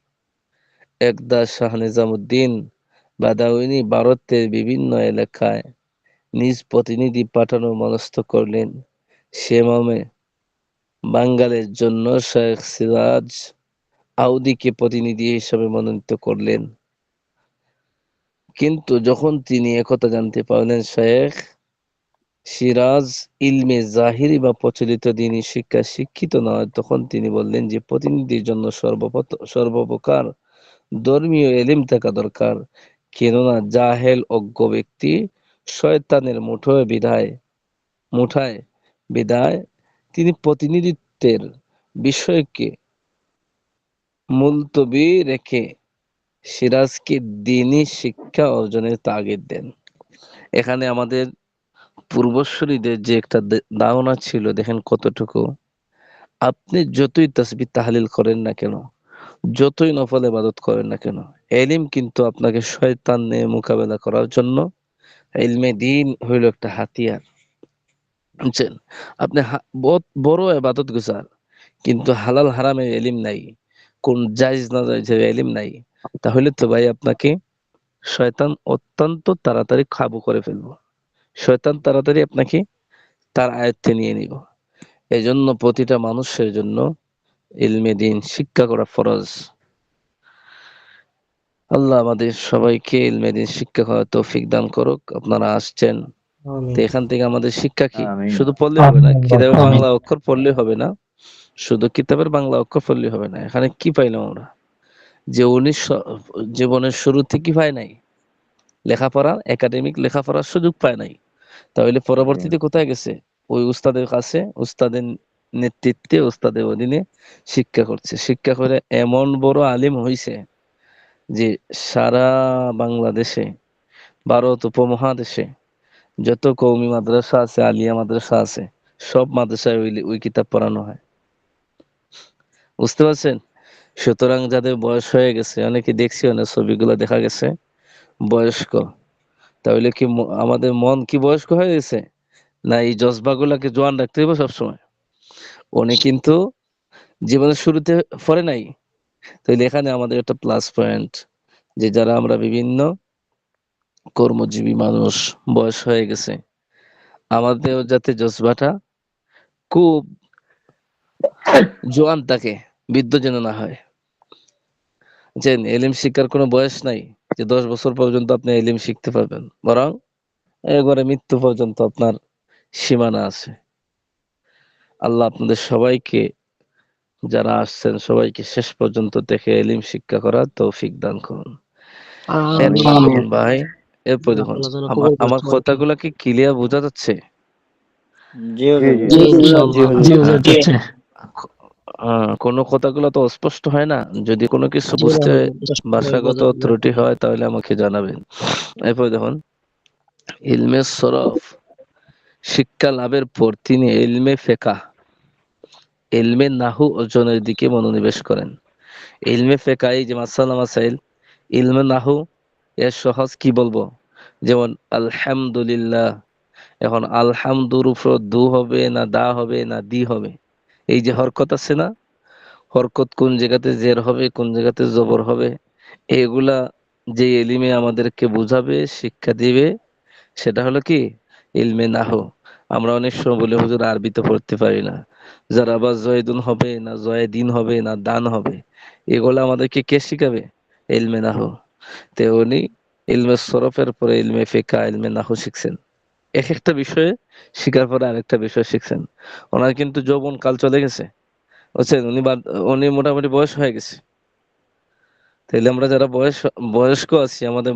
একদা শাহ নিজামুদ্দিন বাদাউনি ভারতের বিভিন্ন এলাকায় নিজ প্রতিনিধি পাঠানো মনস্থ করলেন। সে মর্মে বাঙ্গালের জন্য শেখ সিরাজ আউদিকে প্রতিনিধি হিসেবে মনোনীত করলেন। কিন্তু যখন তিনি একথা জানতে পারলেন শেখ সিরাজ ইলমে জাহিরি বা প্রচলিত দ্বীনি শিক্ষায় শিক্ষিত নয়, তখন তিনি বললেন যে প্রতিনিধির জন্য সর্বপ্রকার ধর্মীয় এলিম থাকা দরকার, কেননা জাহেল অজ্ঞ ব্যক্তি শয়তানের মুঠায় বিদায় তিনি প্রতিনিধিত্বের বিষয়কে মুলতবি রেখে সিরাজকে দ্বীনি শিক্ষা অর্জনের তাগিদ দেন। এখানে আমাদের পূর্বসূরীদের যে একটা ধারণা ছিল দেখেন কতটুকু। আপনি যতই তাসবিহ তাহলিল করেন না কেন, যতই নফল ইবাদত করেন না কেন, এলিম কিন্তু আপনাকে শয়তান নিয়ে মোকাবেলা করার জন্য, ইলমে দ্বীন হইল একটা হাতিয়ার, বুঝছেন? আপনি বড় ইবাদত গুজার কিন্তু হালাল হারামের এলিম নাই, কোন জায়েজ না জায়েজের এলিম নাই, তাহলে তো ভাই আপনাকে শয়তান অত্যন্ত তাড়াতাড়ি কাবু করে ফেলবো। শয়তান তাড়াতাড়ি আপনাকে তার আয়ত্তে নিয়ে নিব। এজন্য প্রতিটা মানুষের জন্য ইলমে দ্বীন শিক্ষা করা ফরজ। আল্লাহ আমাদের সবাইকে ইলমে দ্বীন শিক্ষা করার তৌফিক দান করুক। আপনারা আসছেন, তো এখান থেকে আমাদের শিক্ষা কি? শুধু পড়লে হবে না, কিতাবের বাংলা অক্ষর পড়লে হবে না, শুধু কিতাবের বাংলা অক্ষর পড়লে হবে না। এখানে কি পাইলাম আমরা? যে উনি জীবনের শুরু থেকে পায় নাই লেখাপড়া, একাডেমিক লেখাপড়ার সুযোগ পায় নাই, তাহলে পরবর্তীতে কোথায় গেছে? ওই উস্তাদের কাছে, উস্তাদের নেতৃত্বে, উস্তাদের অধীনে শিক্ষা করছে। শিক্ষা করে এমন বড় আলিম হইছে যে সারা বাংলাদেশে, ভারত উপমহাদেশে যত কওমি মাদ্রাসা আছে, আলিয়া মাদ্রাসা আছে, সব মাদ্রাসায় ওই কিতাব পড়ানো হয়। বুঝতে পারছেন? সুতরাং যাদের বয়স হয়ে গেছে, অনেকে দেখছি, অনেক ছবিগুলো দেখা গেছে বয়স্ক, তাহলে কি আমাদের মন কি বয়স্ক হয়ে গেছে? না এই জজবাগুলাকে জোয়ান রাখতে হবে সবসময়? উনি কিন্তু জীবনের শুরুতে পড়ে নাই, তাহলে এখানে আমাদের একটা প্লাস পয়েন্ট যে যারা আমরা বিভিন্ন কর্মজীবী মানুষ, বয়স হয়ে গেছে, আমাদের যাতে জজবাটা খুব জোয়ান থাকে, বৃদ্ধ যেন না হয়। যে এলিম শিক্ষার কোনো বয়স নাই যে 10 বছর পর্যন্ত আপনি এলিম শিখতে পারবেন, বরং একবারে মৃত্যু পর্যন্ত আপনার সীমানা আছে। আল্লাহ আপনাদের সবাইকে, যারা আসছেন সবাইকে শেষ পর্যন্ত দেখে এলিম শিক্ষা করার তৌফিক দান করুন। এরপর দেখুন ভাই, এরপর দেখুন, আমার কথাগুলো কি ক্লিয়ার বোঝা যাচ্ছে?
জি
জি
হুজুর,
জি
কোনো কথাগুলো তো অস্পষ্ট হয় না। যদি কোনো কিছু বুঝতে ভাষাগত ত্রুটি হয় তাহলে আমাকে জানাবেন। এরপর দেখুন, ইলমে সরফ শিক্ষা লাভের পর তিনি ইলমে ফেকাহ, ইলমে নাহু অর্জনের দিকে মনোনিবেশ করেন। ইলমে ফেকাহ, এই যে মাসালা মাসাইল, ইলমে নাহু এর সহজ কি বলবো? যেমন আলহামদুলিল্লাহ, এখন আলহামদুর উপর দু হবে না দা হবে না দি হবে? এই যে হরকত আছে না, হরকত কোন জায়গাতে জের হবে, কোন জায়গাতে জবর হবে, এগুলা যে এলিমে আমাদেরকে বুঝাবে, শিক্ষা দিবে, সেটা হলো কি? ইলমে নাহু। আমরা অনেক সময় বলি হুজুর আরবিতে পড়তে পারি না, যারা আবার জয়দুন হবে না জয়দিন হবে না দান হবে, এগুলো আমাদেরকে কে শিখাবে? ইলমে নাহু। তে উনি ইলমে সরফের পরে ইলমে ফিকহ, ইলমে নাহু শিখছেন। এক একটা বিষয়ে শিখার পরে আরেকটা বিষয় শিখছেন। ওনার কিন্তু যৌবন কাল চলে গেছে, বুঝছেন? উনি মোটামুটি বয়স হয়ে গেছে। তাইলে আমরা যারা বয়স্ক আছি, আমাদের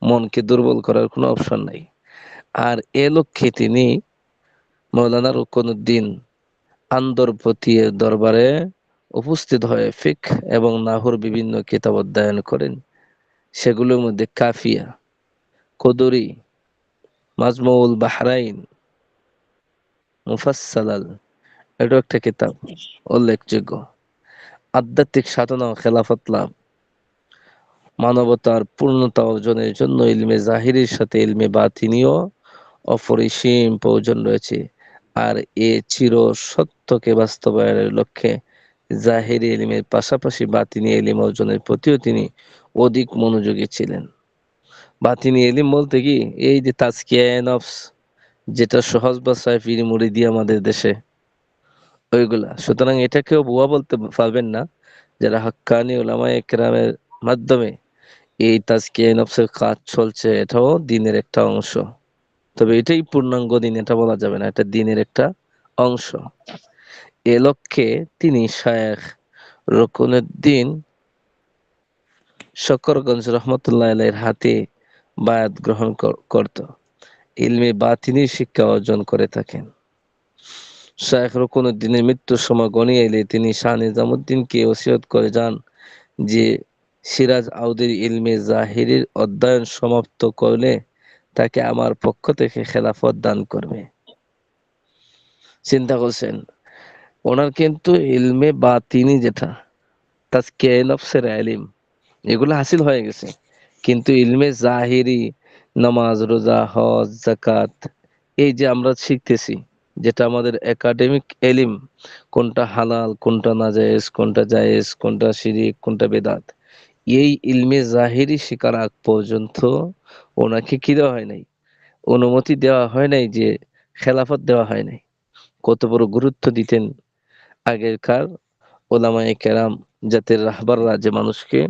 মনকে দুর্বল করার কোনো অপশন নাই। আর এ লক্ষ্যে তিনি মৌলানা রুকনউদ্দিন আন্দরপতির দরবারে উপস্থিত হয়ে ফিকহ এবং নাহুর বিভিন্ন কিতাব অধ্যয়ন করেন। সেগুলোর মধ্যে কাফিয়া, কদরি, মাজমুউল বাহরাইন, মুফাসসালাল, এটা একটা কিতাব উল্লেখযোগ্য। আধ্যাত্মিক সাধনা ও খেলাফত লাভ, মানবতার পূর্ণতা অর্জনের জন্য ইলমে জাহিরের সাথে ইলমে বাতিনিও অপরিসীম প্রয়োজন রয়েছে। আর এ চির সত্যকে বাস্তবায়নের লক্ষ্যে জাহিরি ইলমের পাশাপাশি বাতিনি ইলম অর্জনের প্রতিও তিনি অধিক মনোযোগী ছিলেন। বাতিনি ইলম বলতে কি? এই যে তাজকিয়ায়ে নফস, যেটা সহজ ভাষায় পীর মুরিদি আমাদের দেশে, ওইগুলা। সুতরাং এটা কেউ ভুয়া বলতে পারবেন না, যারা হাক্কানি উলামায়ে কেরামের মাধ্যমে এই তাজকিয়ায়ে নফসের কাজ চলছে, এটাও দ্বীনের একটা অংশ। তবে এটাই পূর্ণাঙ্গ দ্বীন এটা বলা যাবে না, এটা দ্বীনের একটা অংশ। এ লক্ষ্যে তিনি শায়েখ রুকনউদ্দিন শকরগঞ্জ রহমতুল্লাহ আলাইহির হাতে বায়াত গ্রহণ করত। ইলমে বাতিনি শিক্ষা অর্জন করে থাকেন। শায়েখ রুকনউদ্দিনের মৃত্যুর সময় গণিয়ে এলে তিনি শাহ নিজামুদ্দিনকে ওসিয়ত করে যান যে সিরাজ আউদের ইলমে জাহিরির অধ্যয়ন সমাপ্ত করলে তাকে আমার পক্ষ থেকে খেলাফত দান করবে। চিন্তা করছেন, ওনার কিন্তু ইলমে বাতিনি যেটা তাজকিয়ায়ে নফসের ইলম, এগুলো হাসিল হয়ে গেছে, কিন্তু ইলমে জাহিরি, নামাজ, রোজা, হজ, যাকাত, এই যে আমরা শিখতেছি, যেটা আমাদের একাডেমিক ইলম, কোনটা হালাল, কোনটা নাজায়েজ, কোনটা জায়েজ, কোনটা শিরিক, কোনটা বেদাত, এই ইলমে জাহিরি শিকার আগ পর্যন্ত ওনাকে কি দেওয়া হয় নাই? অনুমতি দেওয়া হয় নাই, যে খেলাফত দেওয়া হয় নাই। কত বড় গুরুত্ব দিতেন আগেরকার ওলামায়ে কেরাম, জাতির রাহবাররা, যে মানুষকে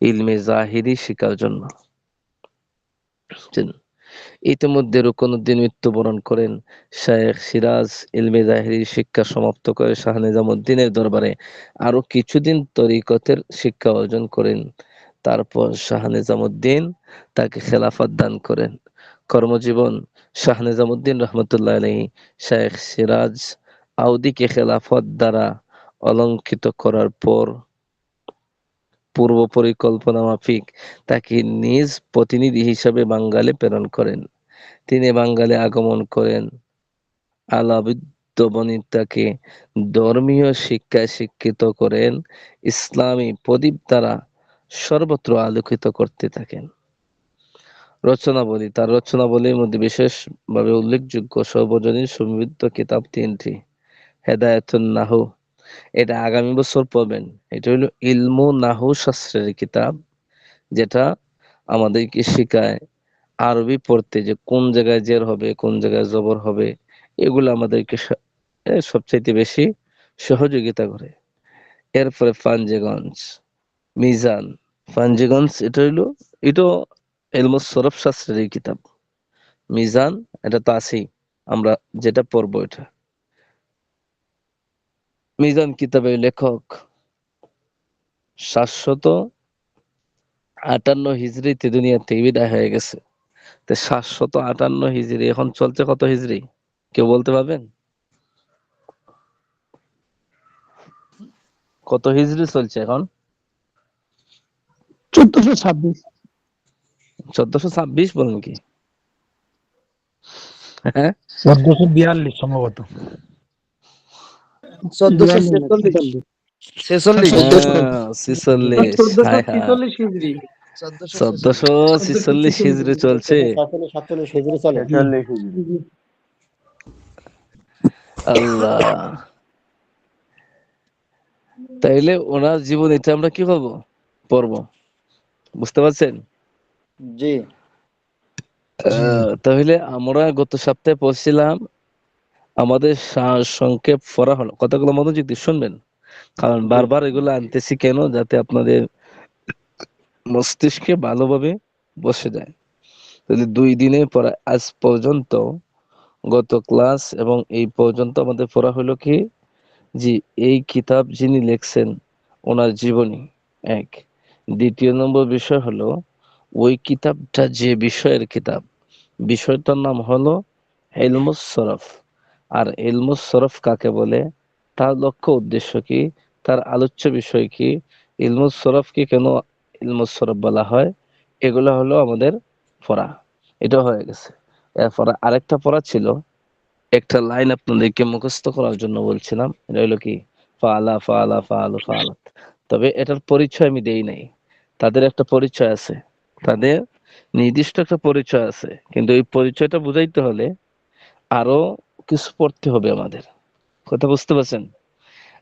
ইলমে জাহিরি শিখার জন্য। বুঝছেন? ইতিমধ্যে রুকনুদ্দিন মৃত্যুবরণ করেন। শায়েখ সিরাজ ইলমে জাহেরি শিক্ষা সমাপ্ত করে শাহ নিজামুদ্দিনের দরবারে আরো কিছুদিন তরিকতের শিক্ষা অর্জন করেন। তারপর শাহ নিজামুদ্দিন তাকে খেলাফত দান করেন। কর্মজীবন: শাহ নিজামুদ্দিন রহমতুল্লাহ আলাইহি শায়েখ সিরাজ আউদিকে খেলাফত দ্বারা অলঙ্কৃত করার পর পূর্ব পরিকল্পনা মাফিক তাকে নিজ প্রতিনিধি হিসেবে বাঙ্গালে প্রেরণ করেন। তিনি বাঙ্গালে আগমন করেন। আলাবিদ্যবনী তাকে ধর্মীয় শিক্ষায় শিক্ষিত করেন। ইসলামী প্রদীপ দ্বারা সর্বত্র আলোকিত করতে থাকেন। রচনাবলী: তার রচনাবলীর মধ্যে বিশেষভাবে উল্লেখযোগ্য সর্বজনীন সমৃদ্ধ কিতাব তিনটি। হেদায়েতুন নাহু, এটা আগামী বছর পড়বেন। এটা হলো ইলমু নাহু শাস্ত্রের কিতাব, যেটা আমাদেরকে শেখায় আরবি পড়তে, যে কোন জায়গায় জের হবে, কোন জায়গায় জবর হবে, এগুলো আমাদেরকে সবচাইতে বেশি সহযোগিতা করে। এরপরে পাঞ্জেগঞ্জ, মিজান। পাঞ্জেগঞ্জ এটা ইলমুস সরফ শাস্ত্রের কিতাব। মিজান, এটা তো আছেই, আমরা যেটা পড়বো এটা। মিজান কিতাবের লেখক 758 হিজরিতে দুনিয়া থেকে বিদায় হয়ে গেছে। তো 758 হিজরি, এখন চলছে কত হিজরি কেউ বলতে পারবেন? কত হিজরি চলছে এখন?
1426।
1426 বলেন কি? হ্যাঁ,
1442 সম্ভবত।
1446 46
46। হায় হায়,
1446 হিজরি।
1446 হিজরি চলছে।
47 হিজরি চলে।
46 হিজরি।
আল্লাহ, তাইলে ওনার জীবনীটা আমরা কি করবো, পড়বো, বুঝতে পারছেন?
জি।
তাহলে আমরা গত সপ্তাহে পড়ছিলাম, আমাদের সংক্ষেপ পড়া হলো। কথাগুলো মনোযোগ দিয়ে শুনবেন, কারণ বারবার এগুলো আনতেছি কেন, যাতে আপনাদের মস্তিষ্কে ভালোভাবে বসে যায়। তাহলে 2 দিনের পর আজ পর্যন্ত, গত ক্লাস এবং এই পর্যন্ত আমাদের পড়া হলো কি, যে এই কিতাব যিনি লিখছেন ওনার জীবনী এক। দ্বিতীয় নম্বর বিষয় হলো ওই কিতাবটা যে বিষয়ের কিতাব, বিষয়টার নাম হলো ইলমুস সরফ। আর ইলমুস সরফ কাকে বলে, তার লক্ষ্য উদ্দেশ্য কি, তার আলোচ্য বিষয় কি, ইলমুস সরফকে কেন ইলমুস সরফ বলা হয়, এগুলো হলো আমাদের পড়া। এটা হয়ে গেছে। এরপর আরেকটা পড়া ছিল, একটা লাইন আপনাদেরকে মুখস্থ করার জন্য বলছিলাম। এটা হলো কি, ফালা ফালা ফালু ফালাত। তবে এটার পরিচয় আমি দেই নাই। তাদের একটা পরিচয় আছে, তাদের নির্দিষ্ট একটা পরিচয় আছে, কিন্তু এই পরিচয়টা বুঝাইতে হলে আরো কিছু পড়তে হবে আমাদের। কথা বুঝতে পারছেন?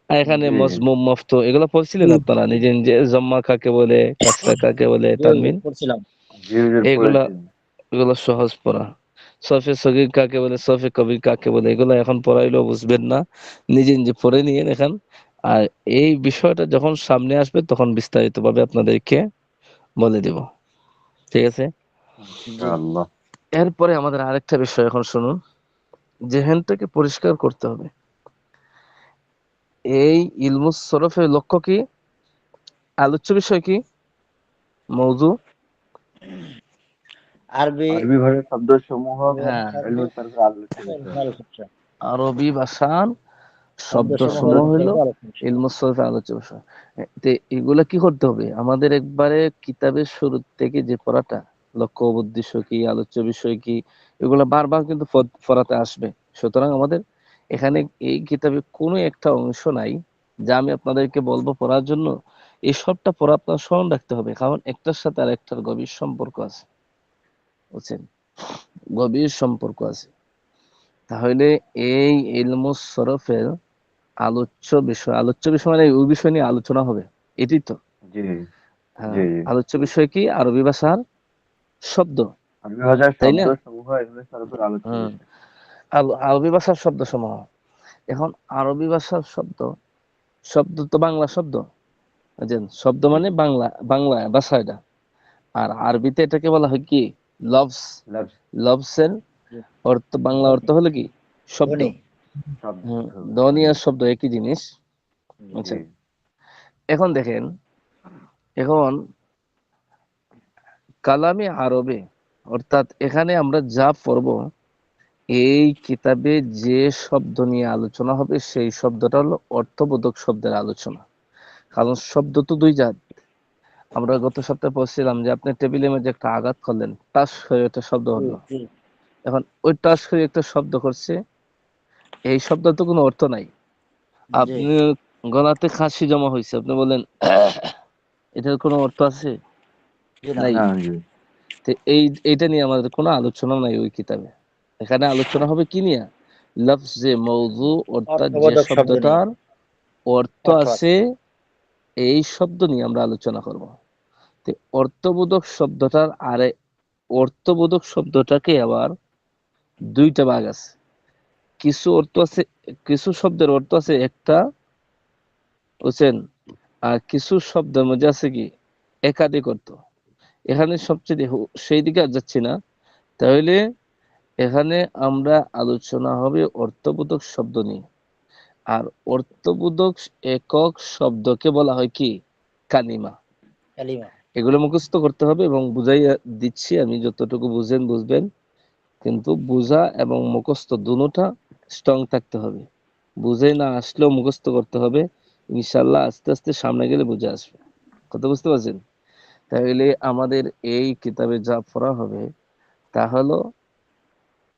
আর এখানে
জি
মজমুম মফতো এগুলো পড়ছিলেন আপনারা নিজে নিজে, জম্মা কাকে বলে, কাসরা কাকে বলে,
জি,
তানবিন,
পড়ছিলাম।
জি হুজুর
এগুলা
পড়েছি।
এগুলো সহজ পড়া। সফে সগীর কাকে বলে, সফে কবির কাকে বলে, এগুলো এখন পড়াইলেও বুঝবেন না, নিজে নিজে পড়ে নিয়ে এখন। আর এই বিষয়টা যখন সামনে আসবে তখন বিস্তারিত ভাবে আপনাদেরকে বলে দেব, ঠিক আছে?
জি।
ইনশাআল্লাহ।
এরপরে আমাদের আরেকটা বিষয় এখন শুনুন, জেহেনটাকে পরিষ্কার করতে হবে। এই ইলমুস সরফের লক্ষ্য কি, আলোচ্য বিষয় কি, মৌজু?
আরবি
আরবি ভাষার শব্দসমূহ
হ্যাঁ,
ইলমুস সরফের আলোচ্য বিষয়।
আলোচনা।
আরবি ভাষার
শব্দসমূহ
শব্দসমূহ
ইলমুস
হইলো
সরফের আলোচনা।
ইলমুস সরফের আলোচ্য বিষয়। তো এগুলা কি করতে হবে আমাদের, একবারে কিতাবের শুরু থেকে যে পড়াটা, লক্ষ্য উদ্দেশ্য কি, আলোচ্য বিষয় কি, এগুলা বারবার কিন্তু পড়াতে আসবে। সুতরাং আমাদের এখানে এই কিতাবে কোনো একটা অংশ নাই যা আমি আপনাদেরকে বলবো পড়ার জন্য। এই সবটা পড়া আপনার স্মরণ রাখতে হবে, কারণ একটার সাথে আর একটার গভীর সম্পর্ক আছে, বুঝছেন? গভীর সম্পর্ক আছে। তাহলে এই ইলমুস সরফের আলোচ্য বিষয় মানে ওই বিষয় নিয়ে আলোচনা হবে, এটাই তো।
জি
হ্যাঁ,
জি জি।
আলোচ্য বিষয় কি, আরবি ভাষার শব্দ,
আরবি ভাষার
তাই না?
শব্দসমূহ ইলমুস সরফের আলোচ্য
হুম,
বিষয়।
আরবি ভাষার শব্দ সমূহ। এখন আরবি ভাষার শব্দ, শব্দ তো বাংলা শব্দ, বুঝছেন? শব্দ মানে বাংলা, বাংলা ভাষা এটা। আর আরবিতে এটাকে বলা হয় কি, লফস,
লফজ,
লফসের অর্থ, বাংলা অর্থ হলো কি? শব্দ।
ধ্বনি।
শব্দ,
ধ্বনি আর শব্দ একই জিনিস। আচ্ছা,
জি,
এখন দেখেন, এখন কালামে আরবে, অর্থাৎ এখানে আমরা যা পড়ব, এই কিতাবে যে শব্দ নিয়ে আলোচনা হবে সেই শব্দটা হলো অর্থবোধক শব্দের আলোচনা। কারণ শব্দ তো দুই জাত। আমরা গত সপ্তাহে পড়ছিলাম যে আপনি টেবিলের মধ্যে একটা আঘাত করলেন, টাস হয়ে একটা শব্দ হলো।
জি,
এখন ওই টাস হয়ে একটা শব্দ করছে, এই শব্দ তো কোনো অর্থ নাই।
জি,
আপনি গলাতে খাসি জমা হয়েছে, আপনি বলেন এটার কোনো অর্থ আছে?
জি না।
নাই।
না, জি,
তো এইটা নিয়ে আমাদের কোনো আলোচনা নাই ওই কিতাবে। এখানে আলোচনা হবে কি নিয়ে? লফজে মওযু, অর্থাৎ যে
অর্থবোধক শব্দ নিয়ে
শব্দটার অর্থ
অর্থ আছে।
আছে, এই শব্দ নিয়ে আমরা আলোচনা করব। তো অর্থবোধক শব্দটার আরে, অর্থবোধক শব্দটাকে আবার দুইটা ভাগ আছে। কিছু অর্থ আছে, কিছু শব্দের অর্থ আছে একটা, বুঝছেন? আর কিছু শব্দের মধ্যে আছে কি একাধিক অর্থ। এখানে সবচেয়ে সেই দিকে আর যাচ্ছি না। তাহলে এখানে আমরা আলোচনা হবে অর্থবোধক শব্দ নিয়ে। আর অর্থবোধক একক শব্দকে বলা হয় কি? কালিমা।
কালিমা।
এগুলো মুখস্থ করতে হবে এবং বুঝাই দিচ্ছি আমি, যতটুকু বুঝেন বুঝবেন, কিন্তু বোঝা এবং মুখস্থ দুটোটা স্ট্রং থাকতে হবে। বুঝে না আসলেও মুখস্থ করতে হবে, ইনশাল্লাহ আস্তে আস্তে সামনে গেলে বুঝে আসবে। কথা বুঝতে পারছেন? তাহলে আমাদের এই কিতাবে যা পড়া হবে তা হলো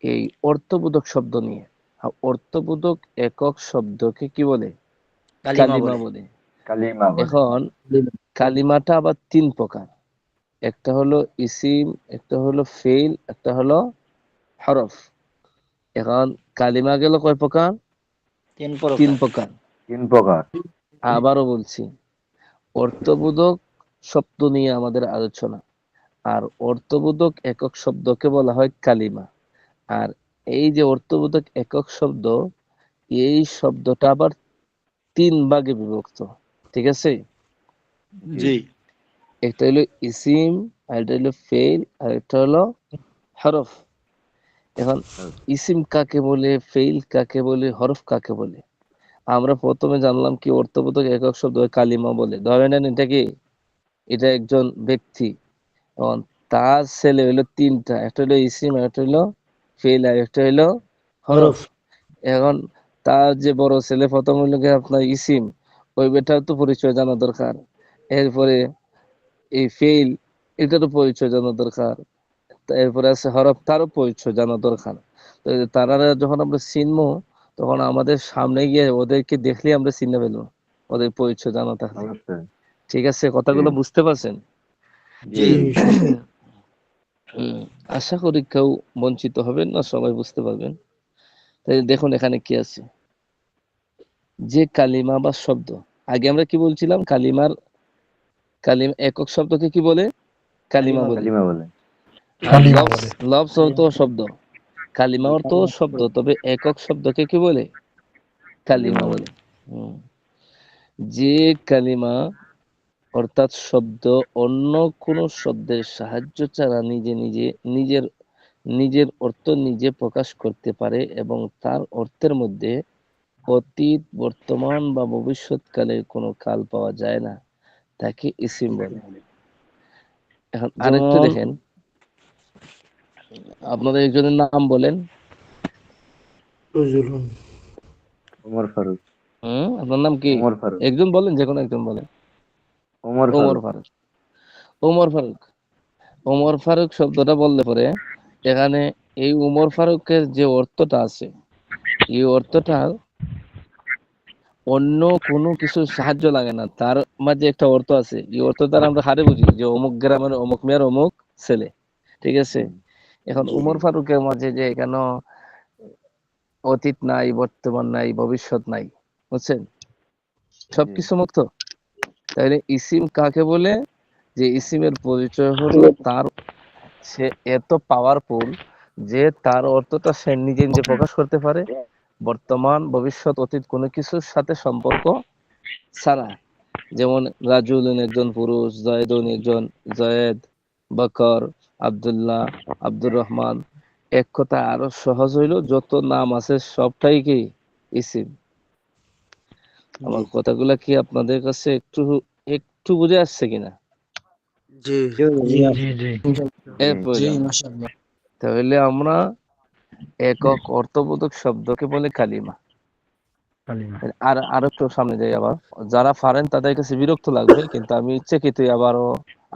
এই অর্থবোধক শব্দ নিয়ে। আর অর্থবোধক একক শব্দকে কি বলে?
কালিমা
কালিমা
বলে।
বলে।
কালিমা বলে।
এখন কালিমাটা আবার তিন প্রকার। একটা হলো ইসিম, একটা হলো ফেইল, একটা হলো হরফ। এখন কালিমা গেল কয় প্রকার?
3
তিন
প্রকার।
প্রকার।
3 প্রকার।
আবারও বলছি, অর্থবোধক শব্দ নিয়ে আমাদের আলোচনা। আর অর্থবোধক একক শব্দকে বলা হয় কালিমা। আর এই যে অর্থবোধক একক শব্দ, এই শব্দটা আবার তিন ভাগে বিভক্ত। ঠিক আছে?
জি,
একটা হলো ইসিম, আর একটা হলো ফেইল, আর একটা হলো হরফ। এখন ইসিম কাকে বলে, ফেইল কাকে বলে, হরফ কাকে বলে? আমরা প্রথমে জানলাম কি অর্থবোধক একক শব্দ কালিমা বলে। ধরে নেন এটা কি, এটা একজন ব্যক্তি। এখন তার ছেলে হইলো তিনটা, একটা হইলো ইসিম, একটা হইলো ফেইল, আর একটা হইলো হরফ। এখন তার যে বড় ছেলে, প্রথম হইলো গিয়ে আপনার ইসিম, ওই বেটার তো পরিচয় জানা দরকার। এরপরে এই ফেইল, এটারও পরিচয় জানা দরকার। এরপরে আছে হরফ, তারও পরিচয় জানা দরকার। তো এই যে তারা যখন আমরা চিনবো, তখন আমাদের সামনে গিয়ে ওদেরকে দেখলে আমরা চিনে ফেলবো, ওদের পরিচয় জানা থাকলে।
অবশ্যই।
ঠিক আছে? কথাগুলো বুঝতে পারছেন?
জি,
আশা করি কেউ বঞ্চিত হবেন না, সবাই বুঝতে পারবেন। তাই দেখুন এখানে কি আছে, যে কালিমা বা শব্দ। আগে আমরা কি বলছিলাম? কালিমা একক শব্দকে কি বলে? কালিমা বলে।
কালিমা বলে।
আর
কালিমা
লফজ,
বলে।
লফজ অর্থ শব্দ, কালিমা অর্থ শব্দ, তবে একক শব্দকে কি বলে? কালিমা বলে। হুম। যে কালিমা অর্থাৎ শব্দ অন্য কোনো শব্দের সাহায্য ছাড়া নিজে নিজে নিজের নিজের অর্থ নিজে প্রকাশ করতে পারে এবং তার অর্থের মধ্যে অতীত, বর্তমান বা ভবিষ্যৎকালের কোনো কাল পাওয়া যায় না, তাকে ইসিম বলে। এখন আরেকটু
যেমন
দেখেন, আপনাদের একজনের নাম বলেন।
ওমর ফারুক।
আপনার নাম কি?
ওমর ফারুক।
একজন বলেন, যে কোনো একজন বলেন।
ওমর
ওমর
ফারুক।
ফারুক। ওমর ফারুক। ওমর ফারুক শব্দটা বললে পরে এখানে এই উমর ফারুকের যে অর্থটা আছে, এই অর্থটা অন্য কোনো কিছু সাহায্য লাগে না, তার মাঝে একটা অর্থ আছে। এই অর্থ দ্বারা আমরা হারে বুঝি যে অমুক গ্রামের অমুক মেয়ের অমুক ছেলে। ঠিক আছে? এখন
জি,
উমর ফারুকের মাঝে যে এখানে অতীত নাই, বর্তমান নাই, ভবিষ্যৎ নাই, বুঝছেন? সবকিছু মুক্ত। তাহলে ইসিম কাকে বলে? যে ইসিমের পরিচয় হলো তার, সে এত পাওয়ারফুল যে তার অর্থটা সে নিজে নিজে প্রকাশ করতে পারে, বর্তমান, ভবিষ্যৎ, অতীত কোনো কিছুর সাথে সম্পর্ক ছাড়া। যেমন রাজুলুন একজন পুরুষ, জয়েদুন একজন, জয়েদ, বকর, আব্দুল্লাহ, আব্দুর রহমান। এক কথা আরো সহজ হইলো, যত নাম আছে সবটাই কি ইসিম। আমার কথাগুলা কি আপনাদের কাছে একটু একটু বুঝে আসছে কিনা?
জি
জি
জি জি
এরপর
জি
আমরা,
মাশাআল্লাহ।
তাহলে আমরা একক অর্থবোধক শব্দকে বলে কালিমা।
কালিমা।
আর আরো একটু সামনে যাই আবার, যারা পারেন তাদের কাছে বিরক্ত লাগবে, কিন্তু আমি ইচ্ছাকৃত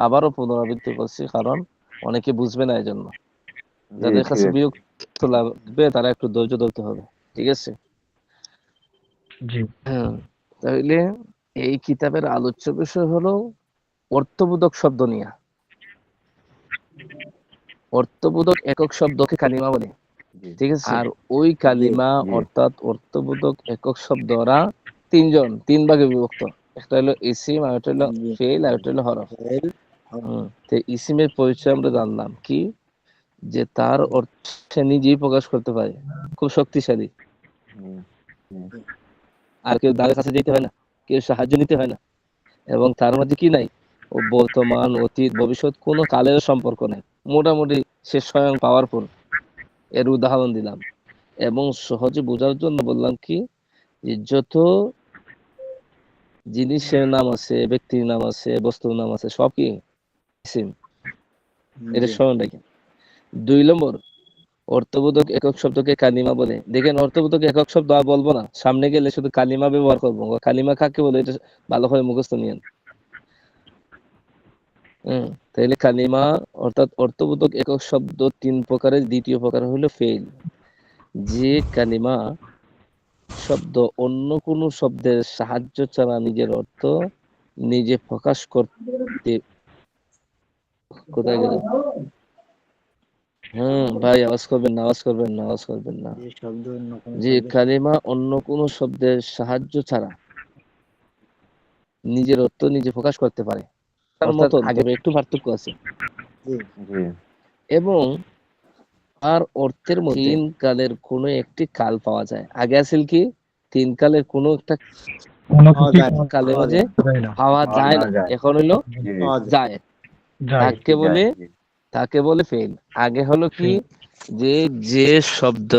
আবারও পুনরাবৃত্তি করছি, কারণ অনেকে বুঝবে না, এই জন্য যাদের কাছে বিরক্ত লাগবে তারা একটু ধৈর্য ধরতে হবে, ঠিক আছে?
জি
হ্যাঁ, তাহলে এই কিতাবের আলোচ্য বিষয় হলো অর্থবোধক শব্দ নিয়ে। অর্থবোধক একক শব্দকে কালিমা বলে, ঠিক আছে? আর ওই কালিমা অর্থাৎ অর্থবোধক একক শব্দরা তিন ভাগে বিভক্ত। একটা হলো ইসিম, আর একটা হলো ফেল, আর একটা হলো হরফ। তো ইসিমের পরিচয় আমরা জানলাম কি, যে তার অর্থ সে নিজেই প্রকাশ করতে পারে, খুব শক্তিশালী, আর কেউ তার কাছে যেতে হয় না, কেউ সাহায্য নিতে হয় না, এবং তার মধ্যে কি নাই, ও বর্তমান, অতীত, ভবিষ্যৎ কোনো কালের সম্পর্ক নাই, মোটামুটি সে স্বয়ং পাওয়ারফুল। এর উদাহরণ দিলাম, এবং সহজে বোঝার জন্য বললাম কি, যে যত জিনিসের নাম আছে, ব্যক্তির নাম আছে, বস্তুর নাম আছে, সব কি ইসিম। এটা স্মরণ রাখেন। 2 নম্বর, অর্থবোধক একক শব্দকে কালিমা বলে। দেখেন, অর্থবোধক একক শব্দ আর বলবো না, সামনে গেলে শুধু কালিমা ব্যবহার করবো। কালিমা কাকে বলে এটা ভালো করে মুখস্থ নিয়েন। তাইলে কালিমা অর্থাৎ অর্থবোধক একক শব্দ 3 প্রকারের। দ্বিতীয় প্রকার হলো ফেইল, যে কালিমা শব্দ অন্য কোনো শব্দের সাহায্য ছাড়া নিজের অর্থ নিজে প্রকাশ করতে। কোথায় গেলেন? ভাই, আওয়াজ করবেন না, আওয়াজ করবেন না, আওয়াজ করবেন না। যে কালিমা অন্য কোনো শব্দের সাহায্য ছাড়া নিজের অর্থ নিজে প্রকাশ করতে পারে, তার মতন আগে একটু পার্থক্য আছে, এবং আর অর্থের মধ্যে 3 কালের কোনো একটি কাল পাওয়া যায়। আগে আছিল কি, 3 কালের কোনো একটা
কোনো কিছু
কালের মাঝে
যায় না।
পাওয়া যায় না, এখন হইলো যায়।
যায়
তাকে বলে ফেল। আগে হলো কি, যে শব্দ,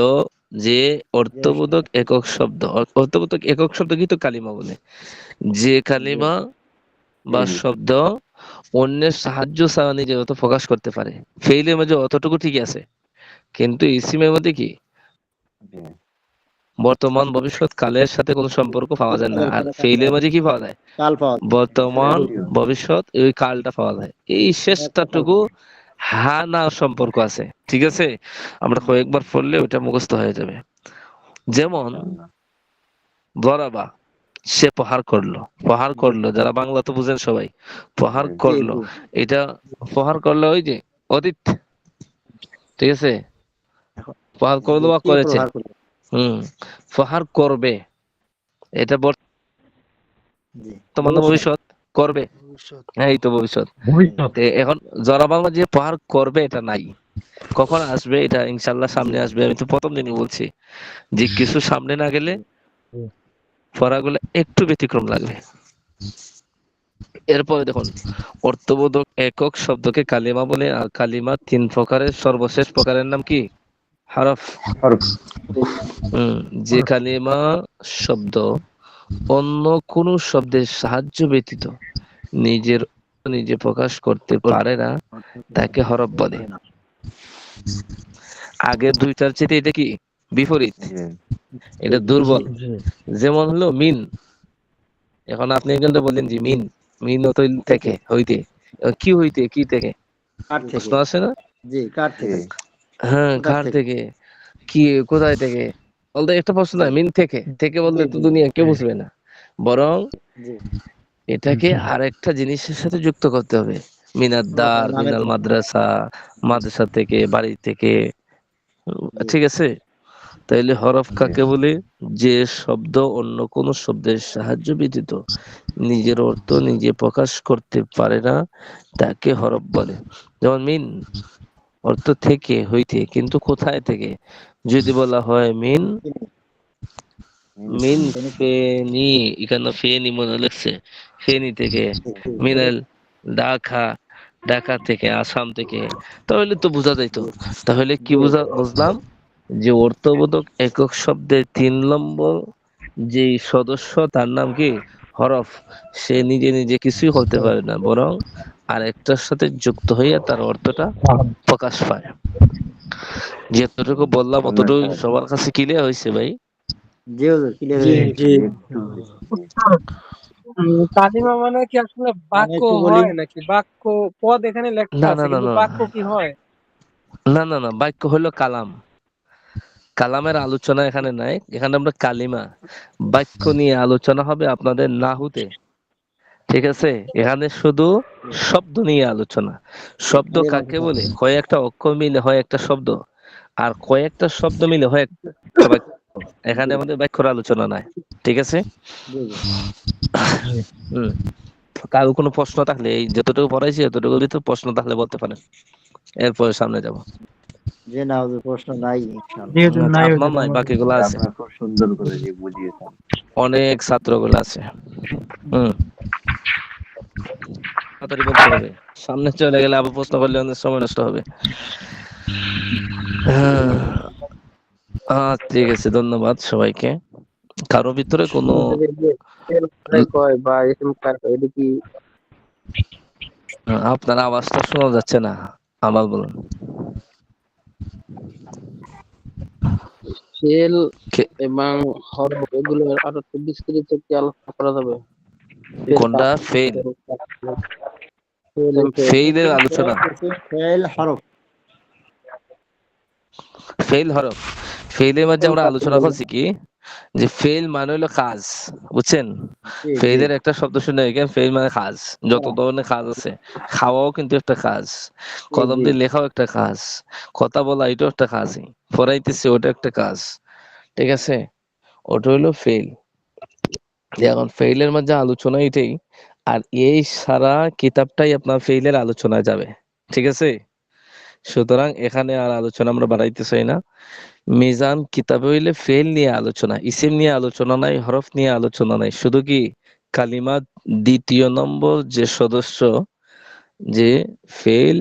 যে অর্থবোধক একক শব্দ, অর্থবোধক একক শব্দ কি তো কালিমা বলে, যে কালিমা বা শব্দ অন্যের সাহায্য ছাড়া নিজের অর্থ প্রকাশ করতে পারে। ফেইলের মাঝে অতটুকু ঠিক আছে, কিন্তু ইসিমের মধ্যে কি বর্তমান, ভবিষ্যৎ, কালের সাথে কোনো সম্পর্ক পাওয়া যায় না। আর ফেইলের মাঝে কি পাওয়া যায়, বর্তমান, ভবিষ্যৎ, এই কালটা পাওয়া যায়। এই শেষটাটুকু হা না সম্পর্ক আছে, ঠিক আছে? আমরা কয়েকবার পড়লে ওটা মুখস্থ হয়ে যাবে। যেমন বরাবা, সে প্রহার করলো, যারা বাংলা তো বুঝেন সবাই, প্রহার করলো, এটা প্রহার করলো ওই যে অতীত, ঠিক আছে? প্রহার করলো বা করেছে। প্রহার করবে, এটা বর্তমান না ভবিষ্যৎ? করবে, হ্যাঁ, এই তো ভবিষ্যৎ। এখন যারা বাংলা যে প্রহার করবে এটা নাই, কখন আসবে এটা ইনশাল্লাহ সামনে আসবে। আমি তো প্রথম দিনই বলছি যে কিছু সামনে না গেলে পড়াগুলো একটু ব্যতিক্রম লাগবে। এরপরে দেখুন, অর্থবোধক একক শব্দকে কালিমা বলে। আর কালিমা 3 প্রকারের, সর্বশেষ প্রকারের নাম কি, হরফ। যে কালিমা শব্দ অন্য কোনো শব্দের সাহায্য ব্যতীত নিজের নিজে প্রকাশ করতে পারে না, তাকে হরফ বলে। আগের 2টার চেয়ে এটা কি বিপরীত, এটা দুর্বল। যেমন হলো মিন। এখন আপনি কিন্তু বললেন যে মিন, মিন থেকে হইতে, কি হইতে, কি থেকে প্রশ্ন আসে না? হ্যাঁ, কার থেকে, কি, কোথায় থেকে বলতে একটা প্রশ্ন না, মিন থেকে বললে তো দুনিয়া কেউ বুঝবে না, বরং এটাকে আরেকটা জিনিসের সাথে যুক্ত করতে হবে। মিনাদ্দার, মিনাল মাদ্রাসা, মাদ্রাসা থেকে, বাড়ি থেকে, ঠিক আছে? তাইলে হরফ কাকে বলে, যে শব্দ অন্য কোনো শব্দের সাহায্য ব্যতীত নিজের অর্থ নিজে প্রকাশ করতে পারে না, তাকে হরফ বলে। যেমন মিন অর্থ থেকে, হইতে, কিন্তু কোথায় থেকে? যদি বলা হয় মিন ফেনি, এখানে ফেনি মনে লিখছে, ফেনি থেকে। মিনাল ঢাকা, ঢাকা থেকে, আসাম থেকে, তাহলে তো বোঝা যাইতো। তাহলে কি বুঝলাম যে অর্থবোধক একক শব্দের 3 নম্বর যে সদস্য তার নাম কি হরফ, সে নিজে নিজে কিছুই হতে পারে না, বরং আরেকটার সাথে যুক্ত হইয়া তার অর্থটা প্রকাশ পায়। যতটুকু বললাম অতটুকু সবার কাছে ক্লিয়ার হয়েছে ভাই?
জি হুজুর, ক্লিয়ার
জি
হয়ে গেছে।
জি
কালিমা মানে কি আসলে
আমি
বাক্য
একটু বলি।
হয় নাকি বাক্য? পদ এখানে লেখা
না না
আছে
না
কিন্তু
না
বাক্য কি হয়?
না, বাক্য হলো কালাম। কালামের আলোচনা এখানে নাই, এখানে আমরা কালিমা, বাক্য নিয়ে আলোচনা হবে আপনাদের নাহুতে। ঠিক আছে, এখানে শুধু শব্দ নিয়ে আলোচনা। শব্দ কাকে বলে? কয়েকটা অক্ষর মিলে হয় একটা শব্দ, আর কয়েকটা শব্দ মিলে হয় একটা বাক্য। এখানে আমাদের বাক্যর আলোচনা নাই। ঠিক আছে।
জি জি।
হম কারো কোনো প্রশ্ন থাকলে, এই যতটুকু পড়াইছি এতটুকুর ভিতর প্রশ্ন থাকলে বলতে পারেন, এরপরে সামনে যাব।
জি না হুজুর, প্রশ্ন নাই
জি
ইনশাআল্লাহ।
হুজুর,
আচ্ছা,
নাই
আপনার
হুজুর
নাই,
আমাদের।
বাকিগুলো আছে,
খুব সুন্দর করে যে বুঝিয়েছেন।
অনেক ছাত্রগুলো আছে। হম তাড়াতাড়ি বলতে হবে, সামনে চলে গেলে আবার প্রশ্ন করলে অনেক সময় নষ্ট হবে। হ্যাঁ, ঠিক আছে, ধন্যবাদ সবাইকে। কারো ভিতরে কোনো
কয় বা এরকম এটা কি
আপনার আওয়াজটা শোনা যাচ্ছে না, আবার বলুন।
সেল
কে-
এবং হরফ এগুলো আরো একটু বিস্তারিত কি আলোচনা করা যাবে?
কোনটা ফেল? ফেইলের আলোচনা,
ফেল হরফ।
ফেইল হরফ। ফেইলের মধ্যে আমরা আলোচনা করছি কি, যে ফেইল মানে হলো কাজ, বুঝছেন?
জি জি।
ফেইলের একটা শব্দ শুনে এখানে, ফেইল মানে কাজ। যত ধরনের কাজ আছে, খাওয়াও কিন্তু একটা কাজ,
জি
কলম
জি।
দিয়ে লেখাও একটা কাজ, কথা বলা এটাও একটা কাজই, পড়াইতেছে ওটা একটা কাজ। ঠিক আছে, ওটা হলো ফেইল। এখন ফেইলের মধ্যে আলোচনা এটাই, আর এই সারা কিতাবটাই আপনার ফেইলের আলোচনা যাবে। ঠিক আছে, সুতরাং এখানে আর আলোচনা আমরা বাড়াইতে চাই না। মিজান কিতাবে হইলে ফেল নিয়ে আলোচনা, ইসিম নিয়ে আলোচনা নাই, হরফ নিয়ে আলোচনা নাই, শুধু কি কালিমা দ্বিতীয় নম্বর যে সদস্য, যে ফেল,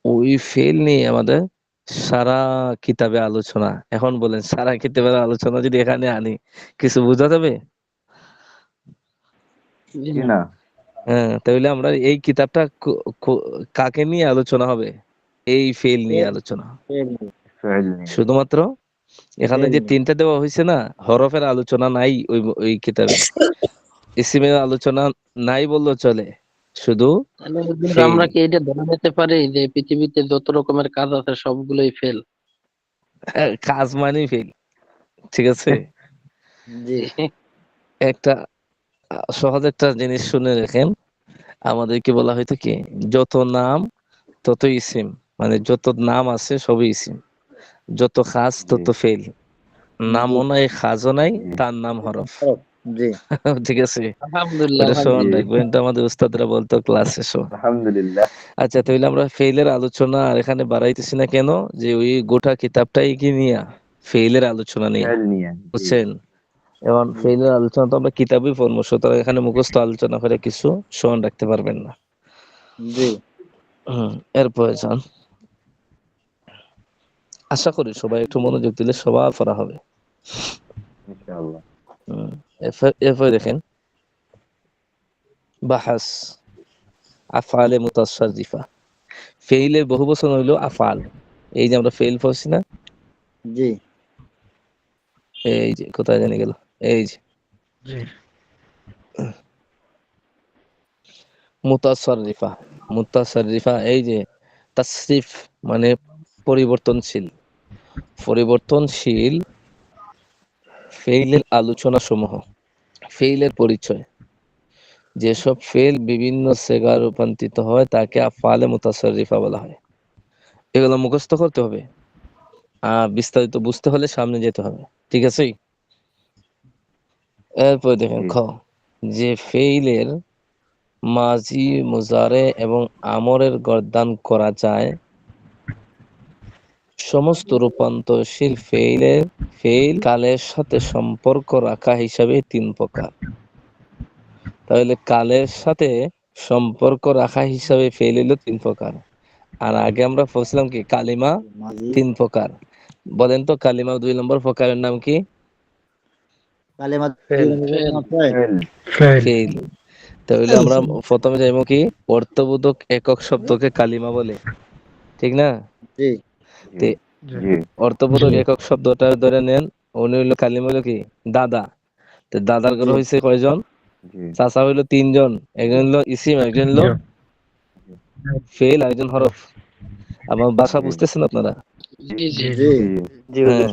ওই ফেল নিয়ে আমাদের সারা কিতাবে আলোচনা। এখন বলেন, সারা কিতাবের আলোচনা যদি এখানে আনি, কিছু বোঝা যাবে?
জি না।
হ্যাঁ, তাহলে আমরা এই কিতাবটা কাকে নিয়ে আলোচনা হবে? এই ফেল নিয়ে আলোচনা।
সোহেল নিয়ে।
শুধুমাত্র এখানে যে তিনটা দেওয়া হয়েছে না, হরফের আলোচনা নাই ওই কিতাবে, ইসিমের আলোচনা নাই বললেও চলে, শুধু
তাহলে হুজুর
ফেল।
আমরা কি এটা ধরে নিতে পারি যে পৃথিবীতে যত রকমের কাজ আছে সবগুলোই ফেল?
কাজ মানেই ফেল। ঠিক আছে,
জি
একটা সহজ একটা জিনিস শুনে রাখেন, আমাদেরকে বলা হয়তো কি, যত নাম তত ইসিম, মানে যত নাম আছে সবই ইসিম, যত খাস তত ফেল, নামও নাই খাজও নাই, তার নাম হরফ।
জি।
ঠিক আছে,
আলহামদুলিল্লাহ
ওটা স্মরণ
আলহামদুলিল্লাহ।
রাখবেন, এটা আমাদের উস্তাদরা বলতো ক্লাসে।
আলহামদুলিল্লাহ।
আচ্ছা, তাহলে আমরা ফেইলের আলোচনা আর এখানে বাড়াইতেছি না কেন, যে ওই গোটা কিতাবটাই কি নিয়া, ফেইলের আলোচনা নিয়া,
সোহেল নিয়ে। জি
বুঝছেন? এখন ফেইলের আলোচনা তো আমরা কিতাবই পড়বো, সুতরাং এখানে মুখস্থ আলোচনা করে কিছু স্মরণ রাখতে পারবেন না।
জি।
এরপরে যান, আশা করি সবাই একটু মনোযোগ দিলে সবার পড়া হবে।
ইনশাআল্লাহ।
এরপরে দেখেন, বাহাস আফআলে মুতাসাররিফা। ফেইলের বহু বচন হইলো আফআল। এই যে আমরা ফেইল পড়ছি না,
জি
এই যে কোথায় জানি গেল, এই যে
জি
মুতাসাররিফা। মুতাসাররিফা এই যে তাসরিফ মানে পরিবর্তনশীল। পরিবর্তনশীল ফেইলের আলোচনা সমূহ। ফেইলের পরিচয়, যেসব ফেল বিভিন্ন সেগা রূপান্তরিত হয় তাকে আফআলে মুতাসাররিফা বলা হয়। এগুলো মুখস্থ করতে হবে, বিস্তারিত বুঝতে হলে সামনে যেতে হবে। ঠিক আছে, এরপর দেখেন খ, যে ফেইলের মাজি, মুজারে এবং আমরের গর্দান করা যায়, সমস্ত রূপান্তরশীল ফেইল কালের সাথে সম্পর্ক রাখা হিসাবে 3 প্রকার। তাহলে কালের সাথে সম্পর্ক রাখা হিসাবে ফেল হলো 3 প্রকার। আর আগে আমরা বলছিলাম কি কালিমা
মাজি
3 প্রকার। বলেন তো কালিমা 2 নম্বর প্রকারের নাম কি?
কালেমা
ফেল
ফেল
ফেল
ফেল। তাহলে আমরা প্রথমে যাইবো কি অর্থবোধক একক শব্দকে কালিমা বলে, ঠিক না?
জি
তে
জি
জি
অর্থবোধক
জি
একক শব্দটা ধরে নেন, উনি হইলো কালিমা হইলো কি দাদা। তো দাদার ঘরে
জি
হইছে কয়জন?
জি
চাচা হইলো 3 জন, একজন হইলো ইসিম, একজন হইলো
জন
ফেল, আর একজন হরফ। আমার ভাষা
জি
বুঝতেছেন আপনারা?
জি জি
জি
জি
জি
হ্যাঁ।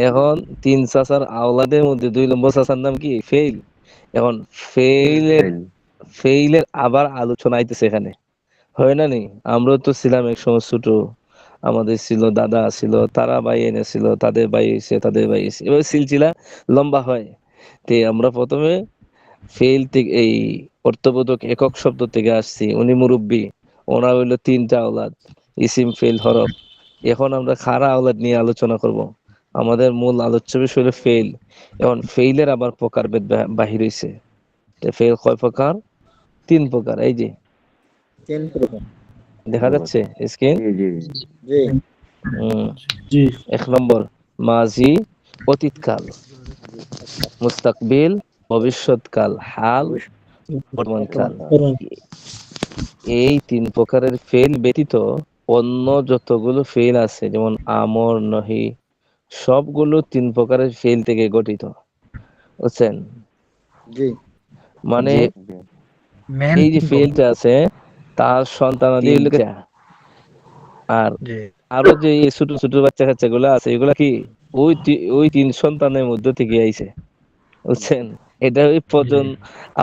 এখন 3 চাচার আওলাদের মধ্যে 2 নম্বর চাচার নাম কি? ফেইল। এখন ফেইলের
ফেল
ফেইলের আবার আলোচনা আইতেছে এখানে, হয় না নি? আমরাও তো ছিলাম এক সময় ছোট, আমাদের ছিল দাদা ছিল, তারা ভাই এনেছিল, তাদের ভাই হয়েছে, তাদের ভাই হয়েছে, এবার সিলসিলা লম্বা হয়। তে আমরা প্রথমে ফেইল থেকে এই অর্থবোধক একক শব্দ থেকে আসছি, উনি মুরব্বী, ওরা হইলো 3টা আওলাদ, ইসিম ফেইল হরফ। এখন আমরা খারা আওলাদ নিয়ে আলোচনা করব। আমাদের মূল আলোচ্য বিষয় হলো ফেইল। এখন ফেইলের আবার প্রকারভেদ বাহির হইছে। ফেইল কয় প্রকার? 3 প্রকার। এই যে
3 প্রকার
দেখা যাচ্ছে স্ক্রিন।
জি জি
জি
জি
1 নম্বর মাজি অতীতকাল, মুস্তাকবিল ভবিষ্যৎকাল, হাল বর্তমানকাল। এই 3 প্রকারের ফেল ব্যতীত অন্য যতগুলো ফেল আছে, যেমন আমর, নহি, সবগুলো 3 প্রকারের ফেল থেকে গঠিত, বুঝছেন?
জি
মানে
জি
মেন
এই যে ফেলটা আছে তার সন্তানাদি হইলো কি? আর
জি
আরো যে এই ছোট ছোট বাচ্চা কাচ্চা গুলা আছে, এগুলা কি ওই 3 সন্তানের মধ্যে থেকে আইছে, বুঝছেন? এটা ওই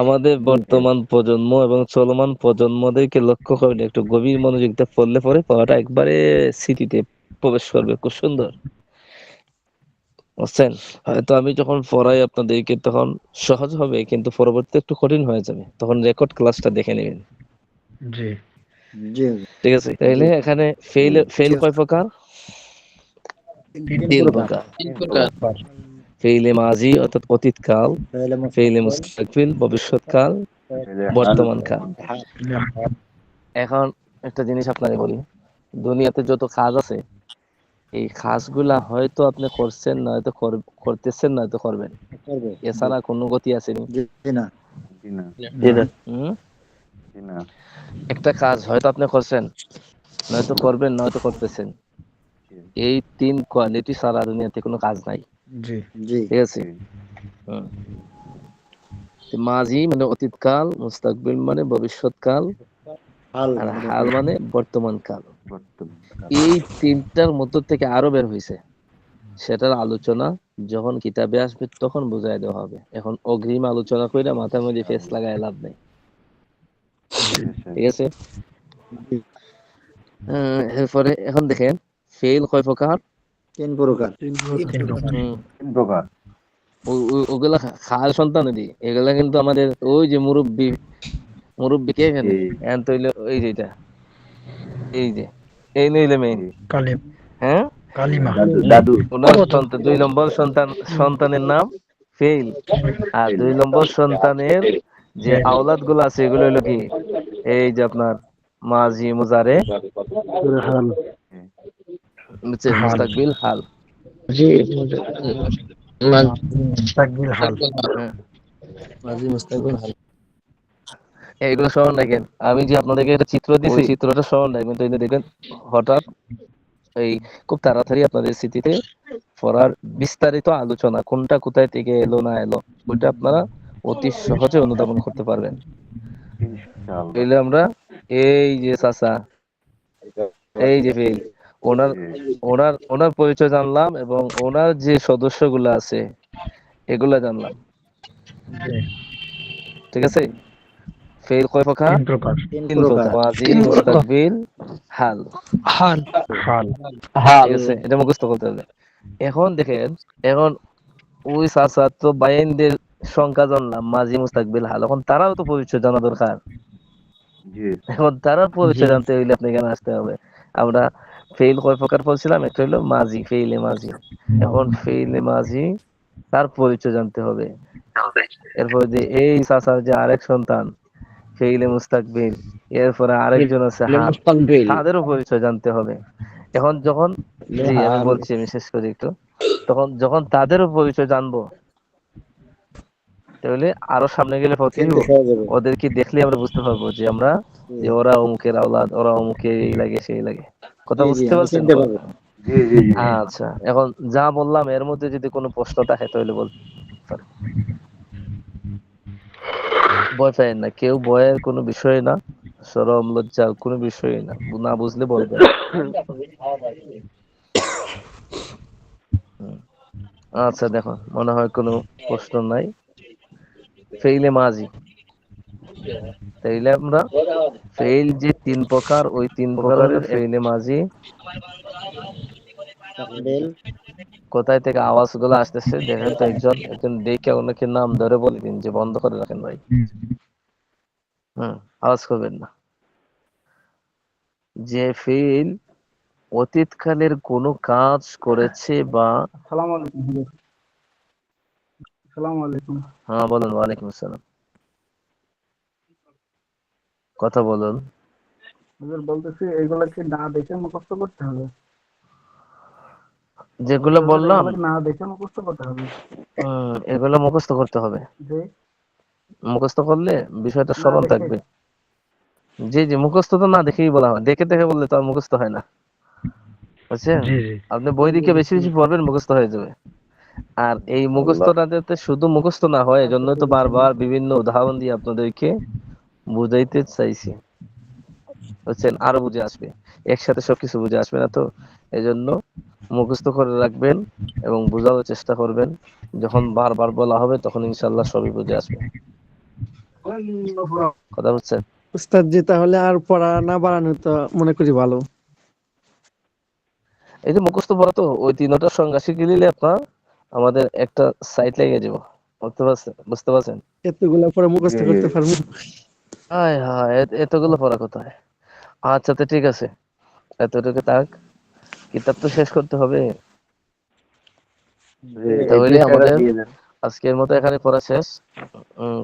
আমাদের
জি
বর্তমান প্রজন্ম এবং চলমান প্রজন্মদেরকে লক্ষ্য করলে একটু গভীর মনোযোগ দিয়ে পড়লে পরে পড়াটা একবারে স্মৃতিতে প্রবেশ করবে, খুব সুন্দর, বুঝছেন? হয়তো আমি যখন পড়াই আপনাদেরকে তখন সহজ হবে, কিন্তু পরবর্তীতে একটু কঠিন হয়ে যাবে, তখন রেকর্ড ক্লাসটা দেখে নেবেন,
জি
জি
ঠিক আছে? তাইলে এখানে ফেল কয় প্রকার?
3
3
প্রকার
প্রকার।
3 প্রকার।
ফেইলে মাজি অর্থাৎ অতীতকাল,
ফেলে
ফেইলে
মুস্তাকবিল
মুস্তাকবিল ভবিষ্যৎকাল,
ফেলে হাল
বর্তমানকাল। এখন একটা জিনিস আপনাকে বলি, দুনিয়াতে যত কাজ আছে এই কাজগুলা হয়তো আপনি করছেন, নয়তো করতেছেন, নয়তো করবেন,
করবে জি
এছাড়া কোনো গতি আসেনি।
জি না
জি না
হুম?
জি না
একটা কাজ হয়তো আপনি করছেন, নয়তো করবেন, নয়তো করতেছেন।
জি
এই 3 কোয়ালিটি ছাড়া দুনিয়াতে কোনো কাজ নাই,
জি
জি
ঠিক আছে?
জি
হুম। তো মাজি মানে অতীতকাল, মুস্তাকবিল মানে ভবিষ্যৎকাল,
হাল
আর
মানে
হাল মানে বর্তমানকাল।
বর্তমান
এই 3টার মধ্য থেকে আরো বের হইছে, সেটার আলোচনা যখন কিতাবে আসবে তখন বুঝাই দেওয়া হবে। এখন অগ্রিম আলোচনা কইরা মাথার মধ্যে ফেস লাগায় লাভ নেই, ঠিক আছে?
জি
এরপরে এখন দেখেন ফেল কয় প্রকার?
3 প্রকার
3 প্রকার
হুম,
তিন প্রকার
ওগুলা খাল সন্তান দি, এগুলা কিন্তু আমাদের ওই যে মুরব্বী, মুরব্বী কে এখানে
জি
এখন তো হইলো ওই যেটা, এই যে এই নইলে মেইন,
জি
কালিম
হ্যাঁ?
কালিমা
দাদু দাদু
ওনার সন্তান 2 নম্বর সন্তানের নাম ফেইল, আর 2 নম্বর সন্তানের যে আওলাদ গুলো আছে এগুলো হলো কি, এই যে আপনার মাজি মুজারে,
হাল
বুঝছেন,
হাল
মুস্তাকবিল হাল।
জি
মুস্তাকবিল হাল
হ্যাঁ, মাজি মুস্তাকবিল হাল, এইগুলো স্মরণ রাখেন। আমি যে আপনাদেরকে একটা চিত্র দিয়েছি,
ওই
চিত্রটা স্মরণ রাখবেন, তাইলে দেখবেন হঠাৎ এই খুব তাড়াতাড়ি আপনাদের স্মৃতিতে পড়ার বিস্তারিত আলোচনা কোনটা কোথায় থেকে এলো না এলো ওইটা আপনারা অতি সহজে অনুধাবন করতে পারবেন।
ইনশাআল্লাহ
তাইলে আমরা এই যে চাচা, এই যে ফেল, ওনার
জি
ওনার ওনার পরিচয় জানলাম এবং ওনার যে সদস্যগুলো আছে এগুলা জানলাম,
জি
ঠিক আছে? ফেল কয় প্রকার?
3 প্রকার
3
3
প্রকার
প্রকার, মাজি মুস্তাকবিল হাল,
হাল
ঠিক আছে? এটা মুখস্থ করতে হবে। এখন দেখেন, এখন ওই চাচা তো বাইনদের সংখ্যা জানলাম, মাজি মুস্তাকবিল হাল, এখন তারাও তো পরিচয় জানা দরকার।
জি
এখন তারার
জি
পরিচয় জানতে হইলে আপনি কেন আসতে হবে? আমরা ফেইল কয় প্রকার বলছিলাম, একটা হইলো মাজি, ফেইলে মাজি। এখন ফেইলে মাজি তার পরিচয় জানতে হবে। এরপর যে এই চাচার যে আরেক সন্তান, ফেইলে মুস্তাকবিল, এরপরে আরেকজন আছে হাল, তাদেরও পরিচয় জানতে হবে। এখন যখন, জি আমি বলছি, আমি শেষ করি একটু, তখন যখন তাদেরও পরিচয় জানবো, তাহলে আরো সামনে গেলে ফকিহ ওদেরকে দেখলে আমরা বুঝতে পারবো যে আমরা, যে ওরা অমুকের আওলাদ, ওরা অমুকে এই লাগে সেই লাগে। কথা বুঝতে পারছেন?
জি জি জি।
আচ্ছা, এখন যা বললাম এর মধ্যে যদি কোনো প্রশ্ন থাকে তাহলে বলতে পারেন। ভয় পাইয়েন না, কেউ ভয়ের কোনো বিষয় না, শরম লজ্জার কোনো বিষয় না, না বুঝলে বলবেন। হুম। আচ্ছা দেখো, মনে হয় কোনো প্রশ্ন নাই। ফেইলে মাজি, তাইলে আমরা ফেইল যে 3 প্রকার, ওই 3 প্রকারের ফেইলে মাজি। কোথায় থেকে আওয়াজগুলো আসতেছে দেখেন তো, একজন দেখে অনেকে নাম ধরে বলে দিন যে বন্ধ করে রাখেন ভাই। আওয়াজ করবেন না। যে ফেইল অতীতকালের কোনো কাজ করেছে বা,
আসসালামু আলাইকুম হুজুর। আসসালামু আলাইকুম।
হ্যাঁ বলুন। ওয়ালাইকুম আসসালাম, কথা বলুন।
হুজুর বলতেছি, এগুলা কি না দেখে মুখস্থ করতে হবে?
যেগুলো বললাম
এগুলা কি না দেখে মুখস্থ করতে হবে?
এগুলো মুখস্থ করতে হবে।
জি।
মুখস্থ করলে বিষয়টা
না
স্মরণ
দেখে?
থাকবে। জি জি, মুখস্থ তো না দেখেই বলা হয়, দেখে দেখে বললে তো আর মুখস্থ হয় না, বুঝছেন?
জি জি
আপনি বই দিকে বেশি বেশি পড়বেন, মুখস্থ হয়ে যাবে। আর এই মুখস্থটা যাতে শুধু মুখস্থ না হয়, এজন্য তো বারবার বিভিন্ন উদাহরণ দিয়ে আপনাদেরকে বুঝাইতে চাইছি, বুঝছেন? আরো বুঝে আসবে, একসাথে সবকিছু বুঝে আসবে না তো। এজন্য মুখস্থ করে রাখবেন এবং বোঝার চেষ্টা করবেন। যখন বারবার বলা হবে তখন ইনশাআল্লাহ সবই বুঝে আসবে। কথা বুঝছেন?
উস্তাদ জি, তাহলে আর পড়া না বাড়ানো তো মনে করি ভালো।
এই যে মুখস্থ পড়া, তো ওই 3টা সংজ্ঞা শিখে নিলে আপনার আমাদের একটা সাইট লেগে যাব। বুঝতে পারছেন?
এতগুলা পরে মুখস্থ
জি জি
করতে পারবো?
হায় হায়, এতগুলো পড়া কোথায়? আচ্ছা তো ঠিক আছে, এতটুকু থাক, কিতাব তো শেষ করতে হবে।
জি। এই
তাহলে
পৃষ্ঠাটা
আমাদের
দিয়ে দেন,
আজকের মতো এখানে পড়া শেষ।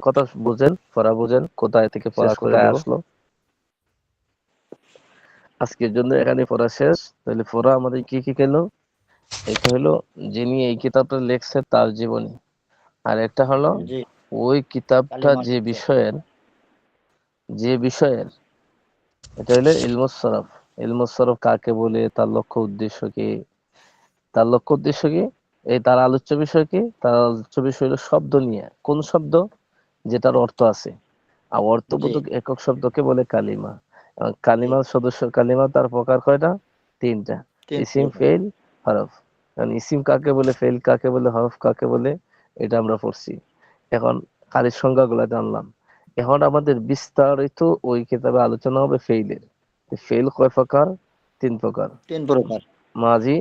কথা বুঝেন, পড়া বুঝেন, কোথায় থেকে পড়া
শেষ করে
কোথায়
দেব।
আসলো। আজকের জন্য এখানে পড়া শেষ। তাহলে পড়া আমাদের কি কি গেল? এটা হলো যিনি এই কিতাবটা লিখছে তার জীবনী, আর একটা হলো ওই কিতাবটা যে বিষয়ের, এটা হলো ইলমুস সরফ। ইলমুস সরফ কাকে বলে, তার লক্ষ্য উদ্দেশ্য কি, এই তার আলোচ্য বিষয় কি, তার আলোচ্য বিষয় হলো শব্দ নিয়ে, কোন শব্দ, যেটার অর্থ আছে। আর অর্থবোধক একক শব্দকে বলে কালিমা। কালিমার সদস্য, কালিমা তার প্রকার কয়টা? 3টা, ইসিম, ফেইল, হরফ। ইসিম কাকে বলে, ফেইল কাকে বলে, হরফ কাকে বলে, এটা আমরা পড়ছি। এখন কালির সংজ্ঞাগুলো জানলাম। এখন আমাদের বিস্তারিত ওই কিতাবে আলোচনা হবে ফেইলের। ফেইল কয় প্রকার? 3 প্রকার।
3 প্রকার।
মাজি,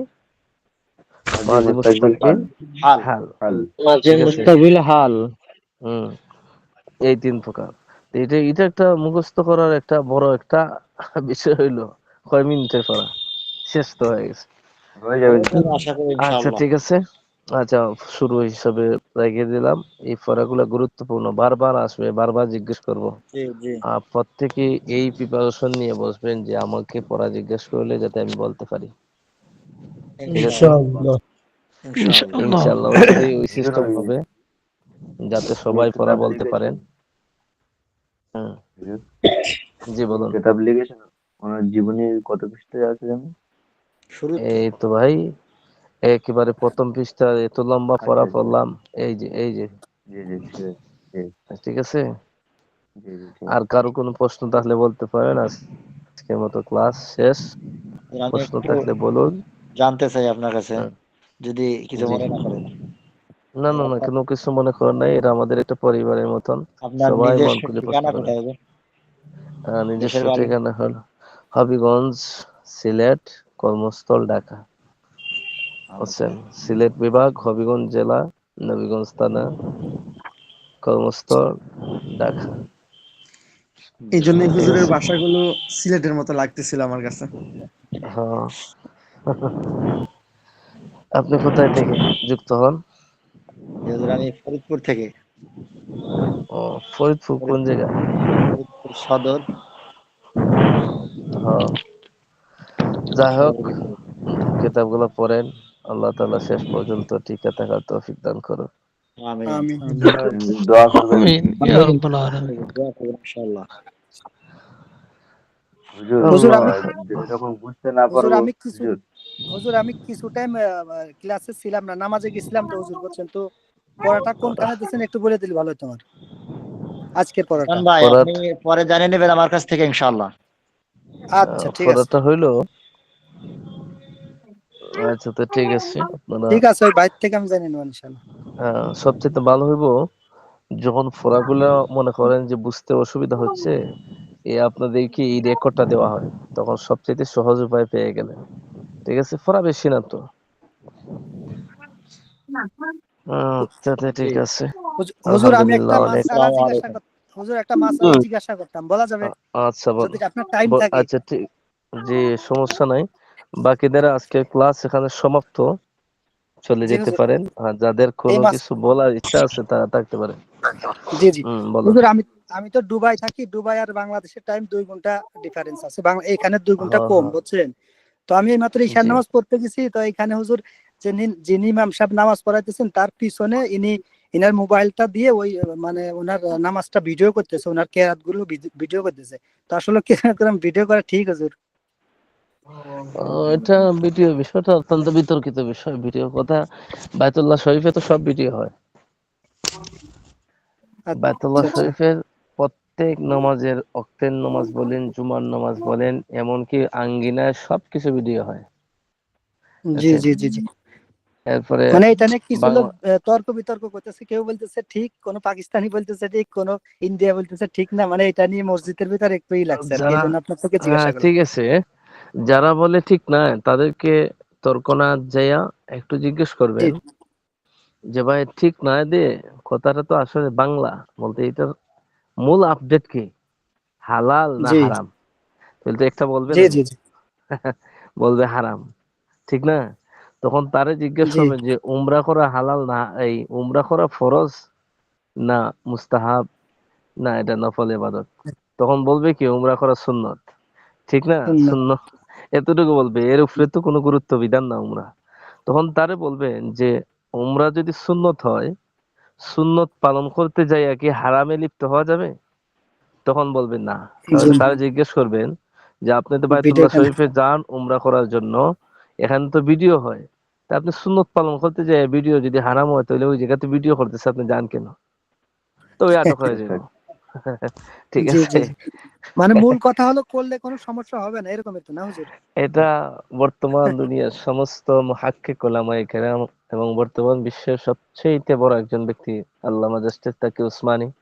মাজি,
মাজি
মুস্তাকবিল,
মুস্তাকবিল,
হাল।
হাল।
মাঝে
ঠিক আছে?
মুস্তাবিল হাল।
হুম, এই 3 প্রকার। তো এটা একটা মুখস্থ করার একটা বড় একটা বিষয় হইলো। কয় মিনিটের পড়া শেষ তো হয়ে গেছে।
হয়ে যাবে
আশা করি
আচ্ছা
ইনশাআল্লাহ।
ঠিক আছে। আচ্ছা, শুরু হিসাবে রেখে দিলাম। এই পড়াগুলো গুরুত্বপূর্ণ, বারবার আসবে, বারবার জিজ্ঞেস করব।
জি জি।
প্রত্যেকে এই প্রিপারেশন নিয়ে বসবেন যে আমাকে পড়া জিজ্ঞেস করলে যাতে আমি বলতে পারি। ঠিক আছে?
ইনশাআল্লাহ।
ইনশাআল্লাহ।
ইনশাআল্লাহ ওইটাই, ওই
হুজুর,
সিস্টেম
ওই
হবে যাতে
যিনি
সবাই পড়া
কিতাব
বলতে পারেন।
লিখেছেন,
হুম,
হুজুর,
জি
যিনি
বলুন।
কিতাব লিখেছেন, ওনার জীবনীর কত পৃষ্ঠায় আছে জানেন?
শুরুতে
এই তো ভাই, একেবারে প্রথম পৃষ্ঠা, এত লম্বা পড়া
আচ্ছা জি
পড়লাম। এই যে
জি জি ঠিক আছে। জি
ঠিক আছে।
জি জি ঠিক
আর
আছে।
কারো কোনো প্রশ্ন থাকলে বলতে পারেন। আজকের মতো ক্লাস শেষ।
আমি
প্রশ্ন
একটু
থাকলে বলুন।
জানতে চাই আপনার কাছে,
হ্যাঁ,
যদি কিছু
জি।
মনে না করেন।
না না না, কোনো কিছু মনে করেন নাই, এটা আমাদের একটা পরিবারের মতন,
আপনার
সবাই মন
নিজস্ব
খুলে প্রশ্ন
ঠিকানা
করেন।
কোথায় হবে?
নিজস্ব
দেশের বাড়ি?
ঠিকানা হল হবিগঞ্জ, সিলেট, কর্মস্থল ঢাকা। বুঝছেন? সিলেট বিভাগ, হবিগঞ্জ জেলা, নবীগঞ্জ থানা, কর্মস্থল ঢাকা।
এই জন্য
ঠিক
হুজুরের
আছে।
ভাষাগুলো সিলেটের মতো লাগতেছিল আমার কাছে।
হ্যাঁ। আপনি কোথায় থেকে যুক্ত হন?
জি হুজুর, আমি ফরিদপুর থেকে।
ও, ফরিদপুর কোন
ফরিদপুর
জায়গা?
ফরিদপুর সদর।
হ্যাঁ, যাই হোক কিতাবগুলো পড়েন, আল্লাহ তাআলা শেষ পর্যন্ত টিকে থাকার তৌফিক দান করুন।
আমিন।
আমিন।
দোয়া করবেন।
আমিন ইয়া রাব্বাল আলামিন।
দোয়া করবেন ইনশাআল্লাহ।
হুজুর,
হুজুর আমি
যখন বুঝতে না
হুজুর
পারবো,
আমি কিছু
হুজুর,
হুজুর আমি কিছু টাইম ক্লাসে ছিলাম না, নামাজে গেছিলাম তো হুজুর, বুঝছেন তো। পড়াটা কোনখানে দিয়েছেন একটু বলে দিলে ভালো হতো আমার, আজকের পড়াটা।
ভাই
পড়া
আপনি পরে জানিয়ে নেবেন আমার কাছ থেকে ইনশাআল্লাহ।
আচ্ছা ঠিক আছে।
পড়াটা হইলো, আচ্ছা তো ঠিক আছে, আপনারা
ঠিক আছে, ওই বাইরে থেকে আমি জানিয়ে নেবো ইনশাআল্লাহ।
সবচেয়ে ভালো হইব যখন ফোরাগুলো মনে করেন যে বুঝতে অসুবিধা হচ্ছে, আপনাদেরকে এই রেকর্ডটা দেওয়া হয়, তখন সবচেয়ে সহজ উপায় পেয়ে গেলেন। ঠিক আছে, ফোরা বেশি না তো। আচ্ছা তো
জি।
ঠিক আছে,
হুজুর আমি একটা
আলহামদুলিল্লাহ অনেক।
মাসআলা
আসসালামু
জিজ্ঞাসা
আলাইকুম।
হুজুর একটা মাসআলা জিজ্ঞাসা করতাম, বলা যাবে
আচ্ছা
যদি আপনার টাইম থাকে?
আচ্ছা ঠিক, যে সমস্যা নাই। বাকিদের আজকে ক্লাস এখানে সমাপ্ত, চলে
জি
যেতে
হুজুর।
পারেন। আর যাদের
এই
কোনো
মাস
কিছু বলার ইচ্ছা আছে তারা থাকতে পারে।
জি জি
বলো।
হুজুর, আমি আমি তো দুবাই থাকি। দুবাই আর বাংলাদেশের টাইম 2 ঘন্টা ডিফারেন্স আছে, এখানে 2 ঘন্টা
হ্যাঁ
কম,
হ্যাঁ,
বুঝছেন। তো আমি এইমাত্র ঈশার
জি
নামাজ পড়তে গেছি, তো এখানে হুজুর যিনি ইমাম সাহেব নামাজ পড়াইতেছেন তার পিছনে ইনার মোবাইলটা দিয়ে ওই মানে ওনার নামাজটা ভিডিও করতেছে, ওনার কেরাত গুলো ভিডিও করতেছে। তো আসলে কেরাত ভিডিও করা ঠিক হুজুর?
এটা ভিডিও বিষয়টা অত্যন্ত বিতর্কিত বিষয়। ভিডিও কথা, বায়তুল্লাহ শরীফে তো সব ভিডিও হয়। বায়তুল্লাহ
আচ্ছা আচ্ছা।
শরীফের প্রত্যেক নামাজের, ওয়াক্তের নামাজ বলেন, জুমার নামাজ বলেন, এমনকি আঙ্গিনায় সবকিছু ভিডিও হয়।
জি
বুঝছেন?
জি জি জি।
এরপরে
মানে এটা নিয়ে কিছু লোক
বাংলা,
তর্ক বিতর্ক করতেছে, কেউ বলতেছে ঠিক, কোন পাকিস্তানি বলতেছে ঠিক, কোন ইন্ডিয়া বলতেছে ঠিক না। মানে এটা নিয়ে মসজিদের ভিতরে একটুই লাগছে আর কি, এই
যারা,
জন্য আপনার থেকে
হ্যাঁ
জিজ্ঞাসা করলাম।
ঠিক আছে, যারা বলে ঠিক না তাদেরকে তর্ক না যাইয়া একটু জিজ্ঞেস
জি
করবেন যে ভাই ঠিক না দে, কথাটা তো আসলে বাংলা বলতে এটার মূল আপডেট কি, হালাল না
জি
হারাম? তাহলে তো একটা বলবে
জি
না,
জি জি
বলবে হারাম, ঠিক না? তখন তারে জিজ্ঞেস
জি
করবেন যে উমরা করা হালাল না, এই উমরা করা ফরজ না মুস্তাহাব, না এটা নফল ইবাদত? তখন বলবে কি উমরা করা সুন্নত, ঠিক না?
সুন্নাত।
সুন্নত, এতটুকু বলবে, এর উপরে তো কোনো গুরুত্ব বিধান না উমরা। তখন তারে বলবেন যে উমরা যদি সুন্নত হয়, সুন্নত পালন করতে যাইয়া কি হারামে লিপ্ত হওয়া যাবে? তখন বলবেন না।
জি
তাহলে তারা জিজ্ঞেস করবেন যে আপনি তো
ভিডিও
বাইতুল্লাহ
কেন?
শরীফে যান উমরা করার জন্য, এখানে তো ভিডিও হয়, তা আপনি সুন্নত পালন করতে যাই ভিডিও যদি হারাম হয়, তাহলে ওই জায়গাতে ভিডিও করতেছে, আপনি যান কেন? তো ওই আটক হয়ে যাবে। ঠিক
জি জি
আছে।
জি। মানে মূল কথা হলো করলে কোনো সমস্যা হবে না, এরকমের তো না হুজুর?
এটা বর্তমান দুনিয়ার সমস্ত মুহাক্কিক উলামায়ে কেরাম এবং বর্তমান বিশ্বের সবচেয়ে বড় একজন ব্যক্তি আল্লামা জাস্টিস তাকি উসমানী,
জি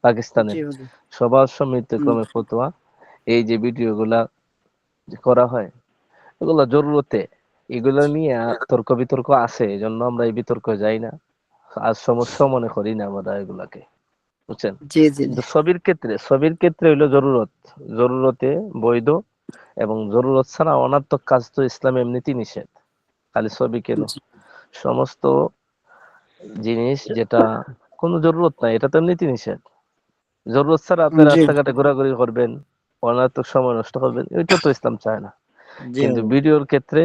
পাকিস্তানের,
হুজুর।
সবার সম্মিলিতক্রমে ফতোয়া, এই যে ভিডিওগুলা যে করা হয়, এগুলো জরুরতে, এগুলো নিয়ে তর্ক বিতর্ক আছে, এই জন্য আমরা এই বিতর্ক যাই না, আর সমস্যা মনে করি না আমরা এগুলাকে, বুঝছেন।
জি জি জি
কিন্তু সবির ক্ষেত্রে হইলো জরুরত, জরুরতে বৈধ, এবং জরুরত ছাড়া অনার্থক কাজ তো ইসলাম এমনিতেই নিষেধ। খালি ছবি কেন, সমস্ত জিনিস যেটা কোনো জরুরত নাই এটা তো এমনিতেই নিষেধ। জরুরত ছাড়া আপনি
জি
রাস্তাঘাটে ঘোরাঘুরি করবেন, অনার্থক সময় নষ্ট করবেন, এটা তো ইসলাম চায় না।
জি
কিন্তু
হুজুর।
ভিডিওর ক্ষেত্রে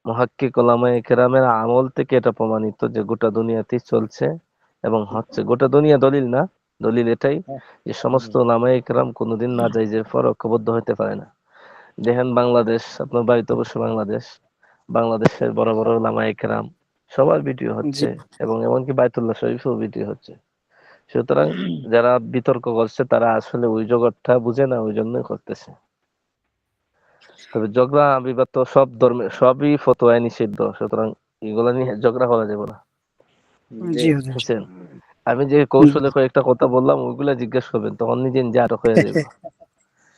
মুহাক্কিক উলামায়ে কেরামের আমল থেকে এটা প্রমাণিত যে গোটা দুনিয়াতেই চলছে এবং হচ্ছে। গোটা দুনিয়া দলিল না, দলিল এটাই যে সমস্ত উলামায়ে কেরাম কোনোদিন নাজায়েজের পর ঐক্যবদ্ধ হতে পারে না। দেখেন বাংলাদেশ, আপনার বাড়িতে অবশ্য বাংলাদেশ, বাংলাদেশের বড় বড় উলামায়ে কেরাম সবার ভিডিও
জি
হচ্ছে, এবং এমনকি বাইতুল্লাহ শরীফেও ভিডিও হচ্ছে। সুতরাং যারা বিতর্ক করছে তারা আসলে ওই জগৎটা বুঝে না, ওই জন্যই করতেছে। তবে ঝগড়া বিবাদ তো সব ধর্মে, সবই ফতোয়ায় নিষিদ্ধ, সুতরাং এগুলা নিয়ে ঝগড়া করা যাবে না,
জি
জি হুজুর।
বুঝছেন। আমি যে কৌশলে কয়েকটা কথা বললাম ওইগুলা জিজ্ঞেস করবেন, তখন নিজে নিজে আটক হয়ে যাবে।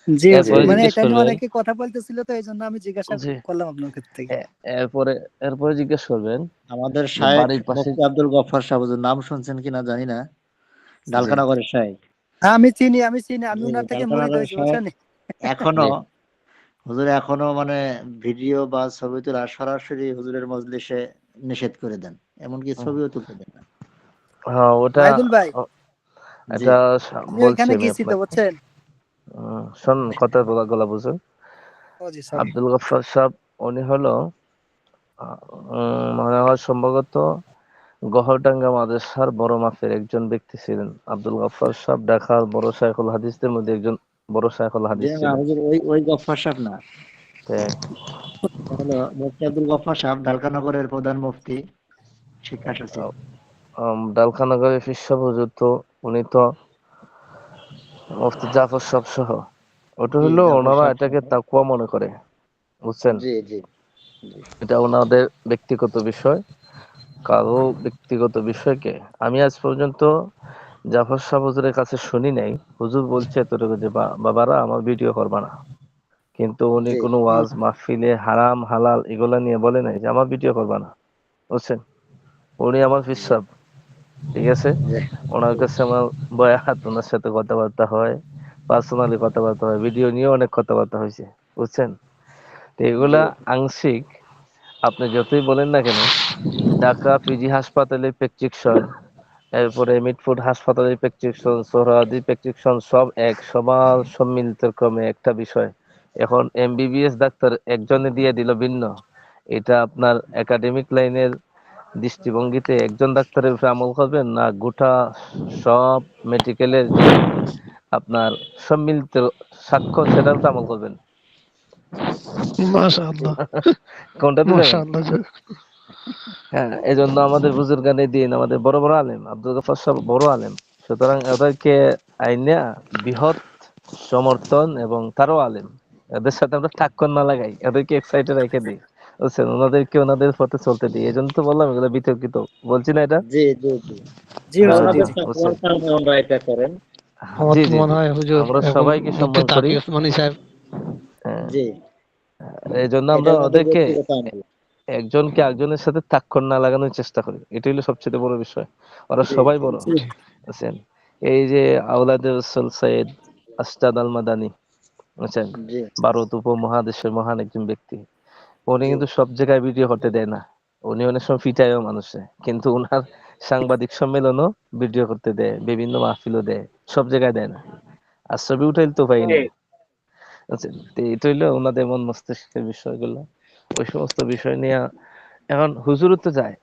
জি হুজুর,
এরপরে
মানে
জিজ্ঞেস
এটা নিয়ে
করবেন,
অনেকে কথা বলতেছিল, তো এই জন্য আমি জিজ্ঞাসা
জি
করলাম আপনার কাছ থেকে।
এরপরে এরপরে জিজ্ঞেস করবেন
আমাদের
যে
শায়েখ
বাড়ির পাশে,
মুফতি আব্দুল গফফার সাহেব, হুজুর নাম শুনছেন কিনা জানি না,
জি
ডালখানগরের শায়েখ।
হ্যাঁ, আমি চিনি, আমি
জি,
ওনার থেকে মুরিদ
ডালখানগরের
হয়েছি,
শায়েখ
বুঝছেন।
এখনো,
জি,
হুজুর এখনো মানে ভিডিও বা ছবি তোলা সরাসরি হুজুরের মজলিসে নিষেধ করে দেন, এমনকি ছবিও তুলতে দেন না।
হ্যাঁ ওটা,
মাইদুল ভাই,
ও,
জি
এটা
আমি
বলছি
ওইখানে
আমি
গেছি তো,
আপনাকে।
বুঝছেন।
শোন কথা গলা বুঝুন।
ও জি সরি।
আব্দুল গফফার সাহেব উনি হলো মনে হয় সম্ভবত গহরডাঙ্গা মাদ্রাসার বড় মাপের একজন ব্যক্তি ছিলেন। আব্দুল গফফার সাহেব ঢাকার বড় শায়খুল হাদিসদের মধ্যে একজন বড় শায়খুল
জি
হাদিস
না
ছিলেন।
হুজুর, ওই গফফার সাহেব না,
তাই
হলো মুফতি আব্দুল গফফার সাহেব ঢালকানগরের প্রধান মুফতি, শিক্ষা সচিব।
ডালখানগরের পীর সাহেব হুজুর তো উনি তো মুফতি জাফর সাহেব সহ, ওটা
জি
হলো
জাফর
ওনারা
সাহেব
এটাকে
সহ।
তাকওয়া মনে করে, বুঝছেন?
জি জি জি
এটা ওনাদের ব্যক্তিগত বিষয়, কারো ব্যক্তিগত বিষয়কে আমি আজ পর্যন্ত জাফর সাহেব হুজুরের কাছে শুনি নাই হুজুর বলছে এতটুকু যে বাবারা আমার ভিডিও করবা না, কিন্তু উনি
জি
কোনো ওয়াজ মাহফিলে হারাম হালাল এগুলা নিয়ে বলে নাই যে আমার ভিডিও করবা না, বুঝছেন? উনি আমার পীর
জি
সাহেব, ঠিক আছে?
জি
ওনার
জি
কাছে আমার বয়াত, ওনার সাথে কথাবার্তা হয়, পার্সোনালি কথাবার্তা হয়, ভিডিও নিয়ে অনেক কথাবার্তা হয়েছে, বুঝছেন? তো এগুলা
জি
আংশিক, আপনি যতই বলেন না কেন, ঢাকা পিজি হাসপাতালের প্রেসক্রিপশন, এরপরে মিটফুড হাসপাতালের প্রেসক্রিপশন, সোহরাওয়ার্দী প্রেসক্রিপশন সব এক, সবার সম্মিলিত ক্রমে একটা বিষয়। এখন এমবিবিএস ডাক্তার একজনে দিয়ে দিল ভিন্ন, এটা আপনার একাডেমিক লাইনের দৃষ্টিভঙ্গিতে একজন ডাক্তারের উপরে আমল করবেন না গোটা সব মেডিকেলের যে আপনার সম্মিলিত সাক্ষ্য সেটার উপরে আমল করবেন?
মাশাআল্লাহ,
কোনটা দিবেন?
মাশাআল্লাহ।
হ্যাঁ, এজন্য আমাদের বুজুর্গানে দিন, আমাদের বড় বড় আলেম, আব্দুল গফফার সাহেব বড় আলেম, সুতরাং এদেরকে আইনা বৃহৎ সমর্থন এবং তারও আলেম, এদের সাথে আমরা ঠাক্কর না লাগাই, এদেরকে এক সাইডে রেখে দিই, বুঝছেন? ওনাদেরকে ওনাদের পথে চলতে দিই, এজন্য তো বললাম এগুলো বিতর্কিত, বলছি না এটা?
জি জি জি
জি
না,
হুজুর, জি
ওনাদের
জি।
তাকওয়ার
বুঝছেন?
কারণে ওনারা এটা করেন।
আমার
জি
তো
জি
মনে
জি,
হয় হুজুর
আমরা
এখন
সবাইকে
মুফতি
সম্মান করি।
তাকি ওসমানী সাহেব
হ্যাঁ,
জি
এই জন্য
এটা
আমরা
ওনাদের
ওদেরকে
ব্যক্তিগত আমল।
একজনকে একজনের সাথে তাক্কর না লাগানোর চেষ্টা করি, এটা হলো সবচেয়ে বড় বিষয়। ওরা
জি
সবাই
জি
বড়,
জি
বুঝছেন? এই যে আওলাদে রসুল সৈয়দ আশরাদ আল মাদানী, বুঝছেন,
জি
ভারত উপমহাদেশের মহান একজন ব্যক্তি, উনি
জি
কিন্তু সব জায়গায় ভিডিও করতে দেয় না, উনি অনেক সময় ফিটায়ও মানুষে, কিন্তু উনার সাংবাদিক সম্মেলনও ভিডিও করতে দেয়, বিভিন্ন মাহফিলও দেয়, সব জায়গায় দেয় না, আর ছবি উঠাইলে তো পাই না, বুঝছেন? তো এটা হইলো ওনাদের মন মস্তিষ্কের বিষয়গুলো, ওই সমস্ত বিষয় নিয়ে। এখন হুজুরও তো যায়,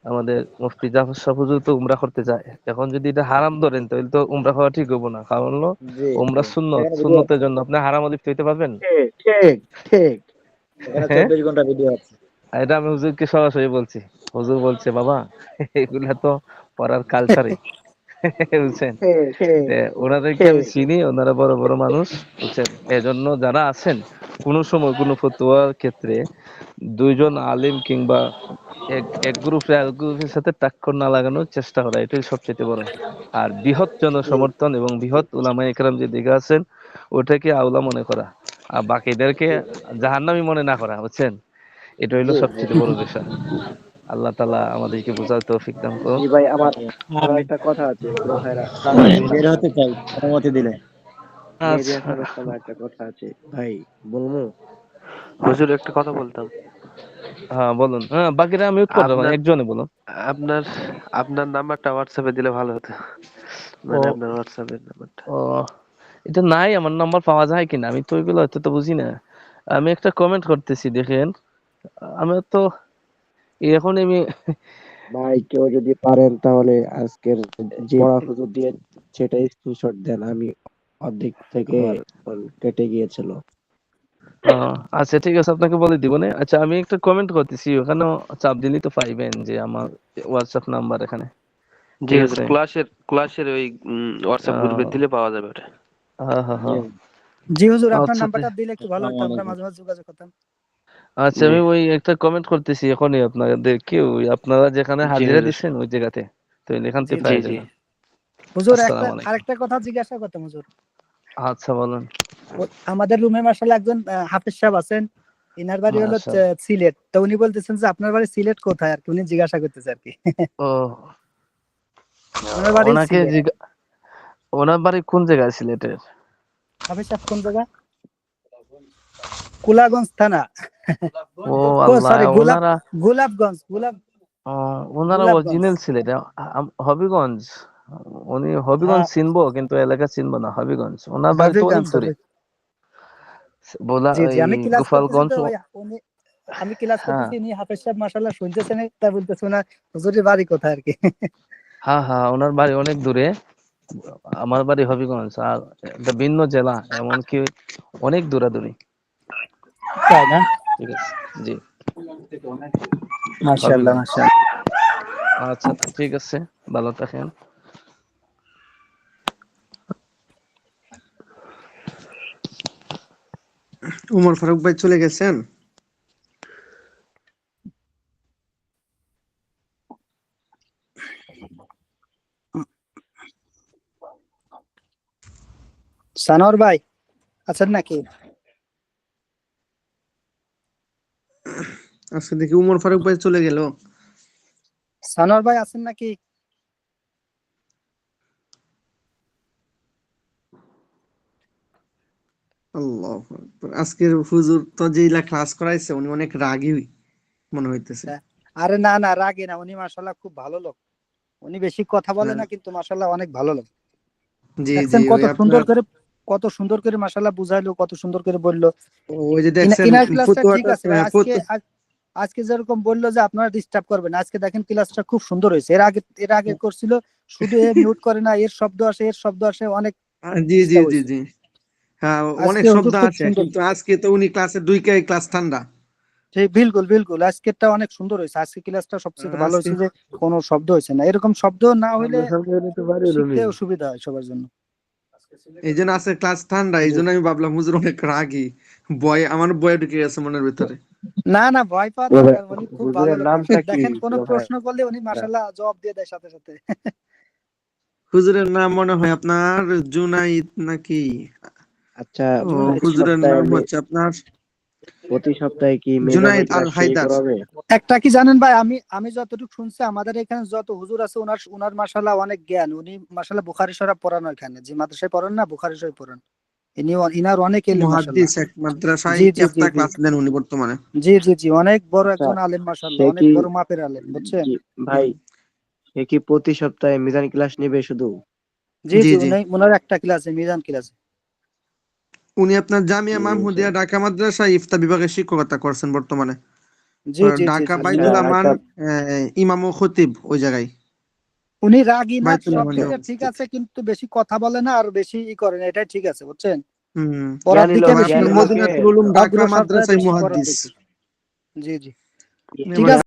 আমাদের মুফতি জাফর সাহেব হুজুর তো উমরা করতে যায়, এখন যদি এটা হারাম ধরেন তাহলে তো উমরা করা ঠিক হবো না, কারণ হলো
জি জি
উমরা সুন্নত,
সেখানে ভিডিও
সুন্নতের
আছে।
জন্য আপনি হারাম লিপ্ত হইতে পারবেন?
ঠিক ঠিক এখানে
হ্যাঁ,
24 ঘন্টা ভিডিও আছে।
আর এটা আমি হুজুরকে সরাসরি বলছি, হুজুর বলছে বাবা এগুলা তো পড়ার কালচারে, বুঝছেন?
ঠিক
তে ওনাদেরকে আমি
ঠিক
চিনি, ওনারা বড় বড় মানুষ, বুঝছেন? এজন্য যারা আছেন কোন সময় কোন ফতোয়ার ক্ষেত্রে দুইজন আলিম কিংবা এক এক গ্রুপে এক গ্রুপের সাথে টাক্কর না লাগানোর চেষ্টা করা, এটাই সবচেয়ে বড়। আর বৃহৎ
জি
জনসমর্থন এবং বৃহৎ উলামা একরাম যে দিকে আছেন ওটাকে আউলা মনে করা, আর বাকিদেরকে
জি
জাহান্নামী মনে না করা, বুঝছেন? এটা হইলো
জি জি
সবচেয়ে বড় বিষয়। আল্লাহ তাআলা আমাদেরকে বোঝার তৌফিক দান করুন।
জি ভাই, আমার আমার
আমিন।
একটা কথা আছে, বড় ভাইরা।
আমি বের হতে চাই অনুমতি দিলে।
মেহেদী
আচ্ছা,
হাসানের সাথে একটা কথা আছে ভাই, বলবো?
হুজুর একটা কথা বলতাম।
হ্যাঁ বলুন, হ্যাঁ বাকিরা মিউট করে দেবো,
আপনার
একজনে বলুন।
আপনার আপনার নাম্বারটা হোয়াটসঅ্যাপে দিলে ভালো হতো,
ও
মানে আপনার হোয়াটসঅ্যাপের নাম্বারটা।
ও, এটা নাই, আমার নাম্বার পাওয়া যায় কিনা আমি তো ওইগুলো হয়তো তো বুঝি না। আমি একটা কমেন্ট করতেছি দেখেন, আমি তো এখন আমি
ভাই কেউ যদি পারেন তাহলে আজকের যে পড়া হুজুর দিয়ে সেটা স্ক্রিনশট দেন, আমি অর্ধেক থেকে
আমার
কেটে গিয়েছিল।
আচ্ছা ঠিক আছে, আপনাকে বলে দিব না। আচ্ছা আমি একটা কমেন্ট করতেছি, ওখানে চাপ দিলেই তো পাইবেন যে আমার হোয়াটসঅ্যাপ নাম্বার এখানে,
জি
ঠিক
হুজুর,
আছে?
ক্লাসের ওই হোয়াটসঅ্যাপ গ্রুপে
আহ,
দিলে পাওয়া যাবে ওটা।
হ্যাঁ হ্যাঁ
জি
হ্যাঁ,
জি হুজুর, আপনার
আচ্ছা
নাম্বারটা দিলে একটু ভালো হতো,
আসসালামু
আমরা
আলাইকুম।
মাঝে মাঝে যোগাযোগ করতাম।
আচ্ছা
জি
আমি ওই একটা কমেন্ট করতেছি এখনই আপনাদেরকে, ওই আপনারা যেখানে
জি
হাজিরা
হুজুর।
দিচ্ছেন ওই জায়গাতে, তো এখান
জি
থেকে
জি
জি
পেয়ে
জি
যাবেন।
হুজুর, একটা
আসসালামু আলাইকুম।
আরেকটা কথা জিজ্ঞাসা করতাম হুজুর।
আচ্ছা বলুন।
আমাদের রুমে মার্শাল্লাহ একজন হাফেজ সাহেব আছেন, ইনার বাড়ি হলো
মাশাআল্লাহ।
সিলেট। তো উনি বলতেছেন যে আপনার বাড়ি সিলেট কোথায়, আর কি উনি জিজ্ঞাসা করতেছে আর কি।
ও,
ওনার বাড়ি
ওনাকে
সিলেট।
ওনার বাড়ি কোন জায়গায় সিলেটের?
হাফেজ সাহেব কোন জায়গা? কুলাগঞ্জ থানা।
ও
ও
আল্লাহ,
সরি,
ওনারা
গোলাপগঞ্জ,
ওনারা
গোলাপগঞ্জ।
অরিজিনাল সিলেট, হবিগঞ্জ। উনি হবিগঞ্জ
হ্যাঁ,
চিনবো কিন্তু এলাকা চিনবো না, হবিগঞ্জ ওনার বাড়ি তো অনেক
হবিগঞ্জ
দূরে। बोला
জি জি আমি ক্লাস করতেছি
गोपालगंज
তো ওই আমি ক্লাস
हाँ
করতেছি ইনি হাফেজ সাহেব মাশাআল্লাহ শুনতেছেন তাই বলতেছে না হুজুরের বাড়ি কোথায় আর কি।
হ্যাঁ হ্যাঁ ওনার বাড়ি অনেক দূরে, আমার বাড়ি হবিগঞ্জ, আর এটা ভিন্ন জেলা, এমনকি অনেক দূরাদূরি।
তাই না?
ঠিক আছে, জি
মাশাআল্লাহ
হবিগঞ্জ।
মাশাআল্লাহ।
আচ্ছা ঠিক আছে, ভালো থাকেন।
উমর ফারুক ভাই চলে গেছেন?
সানোয়ার ভাই আছেন নাকি?
আজকে দেখি উমর ফারুক ভাই চলে গেল।
সানোয়ার ভাই আছেন নাকি?
আল্লাহু আকবার। আজকের হুজুর তো যেইলা ক্লাস করাইছে উনি অনেক রাগী মনে হইতেছে।
আরে না না রাগে না, উনি মাশাআল্লাহ খুব ভালো লোক। উনি বেশি কথা বলে না কিন্তু মাশাআল্লাহ অনেক ভালো লোক।
জি জি
দেখছেন
ওই আপনার
কত সুন্দর করে মাশাআল্লাহ বুঝাইলো, কত সুন্দর করে বললো।
ওই যে দেখছেন
ইনার ক্লাসটা ঠিক
ফতুয়াটা
আছে ভাই, আজকে যেরকম বললো যে আপনারা ডিস্টার্ব করবেন, আজকে দেখেন ক্লাসটা খুব সুন্দর হয়েছে। এর আগে করছিল শুধু এ মিউট করে না, এর শব্দ আসে অনেক
জি জি
ডিস্টার্ব
জি
হয়েছে।
জি হ্যাঁ অনেক
আজকে
শব্দ
হুজুর খুব
আসে,
সুন্দর,
কিন্তু আজকে তো উনি ক্লাসে দুইটাই ক্লাস ঠান্ডা।
বিলকুল বিলকুল আজকেরটা অনেক সুন্দর হয়েছে। আজকে ক্লাসটা সবচেয়ে ভালো
আজকে
হয়েছে যে কোনো শব্দ হয়েছে না, এরকম শব্দ না হইলে
আপনার সামনে এলে তো পারি
শিখতে অসুবিধা হয় সবার জন্য।
এই জন্য আজকে ক্লাস ঠান্ডা, এই জন্য আমি ভাবলাম হুজুর অনেক রাগী, আমার ভয় ঢুকে গেছে মনের ভিতরে।
না না ভয় পাওয়ার দরকার, উনি খুব ভালো
হুজুরের
লোক।
নামটা কি
দেখেন কোন
ভাই?
প্রশ্ন করলে উনি মাশাআল্লাহ জবাব দিয়ে দেয় সাথে সাথে।
হুজুরের নাম মনে হয় আপনার জুনাইদ নাকি?
আচ্ছা
ও
প্রতি
হুজুরের নাম হচ্ছে আপনার
প্রতি সপ্তাহে কি মেজানুল
জুনাইদ আল
ক্লাস সেই
হায়দার।
করাবে?
একটা কি জানেন ভাই, আমি যতটুকু শুনছি আমাদের এখানে যত হুজুর আছে উনার মাশাআল্লাহ অনেক জ্ঞান। উনি মাশাআল্লাহ বুখারী শরীফ পড়ান, এখানে যে মাদ্রাসায় পড়ান না বুখারী শরীফ পড়ান। ইনার অনেক ইলম মাশাআল্লাহ।
মুহাদ্দিস এক মাদ্রাসায়
জি জি জি
ইফতা
জি
ক্লাস দেন উনি বর্তমানে।
জি জি জি অনেক বড়
আচ্ছা
একজন আলেম মাশাআল্লাহ,
সে
অনেক
কি
বড় মাপের আলেম, বুঝছেন?
জি ভাই সে কি প্রতি সপ্তাহে মিজান ক্লাস নেবে শুধু?
জি
জি
জি
জি
উনার একটা ক্লাসে মিজান ক্লাসে।
উনি আপনার জামিয়া মাহমুদিয়া
ইনশাআল্লাহ।
ঢাকা মাদ্রাসায় ইফতা বিভাগের শিক্ষকতা করছেন বর্তমানে।
জি জি জি
ঢাকা
জি
আচ্ছা
বাইতুল আমান
একটা
ইমাম ও খতিব ওই জায়গায়
উনি রাগী না,
বাইতুল
সব
আমানে
দিকে ঠিক
উপস্থিত।
আছে, কিন্তু বেশি কথা বলে না আর বেশি করে না, এটাই ঠিক আছে, বুঝছেন?
হুম
পড়ার
জ্ঞানী
দিকে
লোক
আর
বেশি
আপনার
জ্ঞানী লোকে
মদিনাতুল উলুম ঢাকা
অগ্রসর দেয়,
মাদ্রাসায়
বেশি পড়ার
মুহাদ্দিস।
দিকে। জি জি ঠিক
এবার
আছে।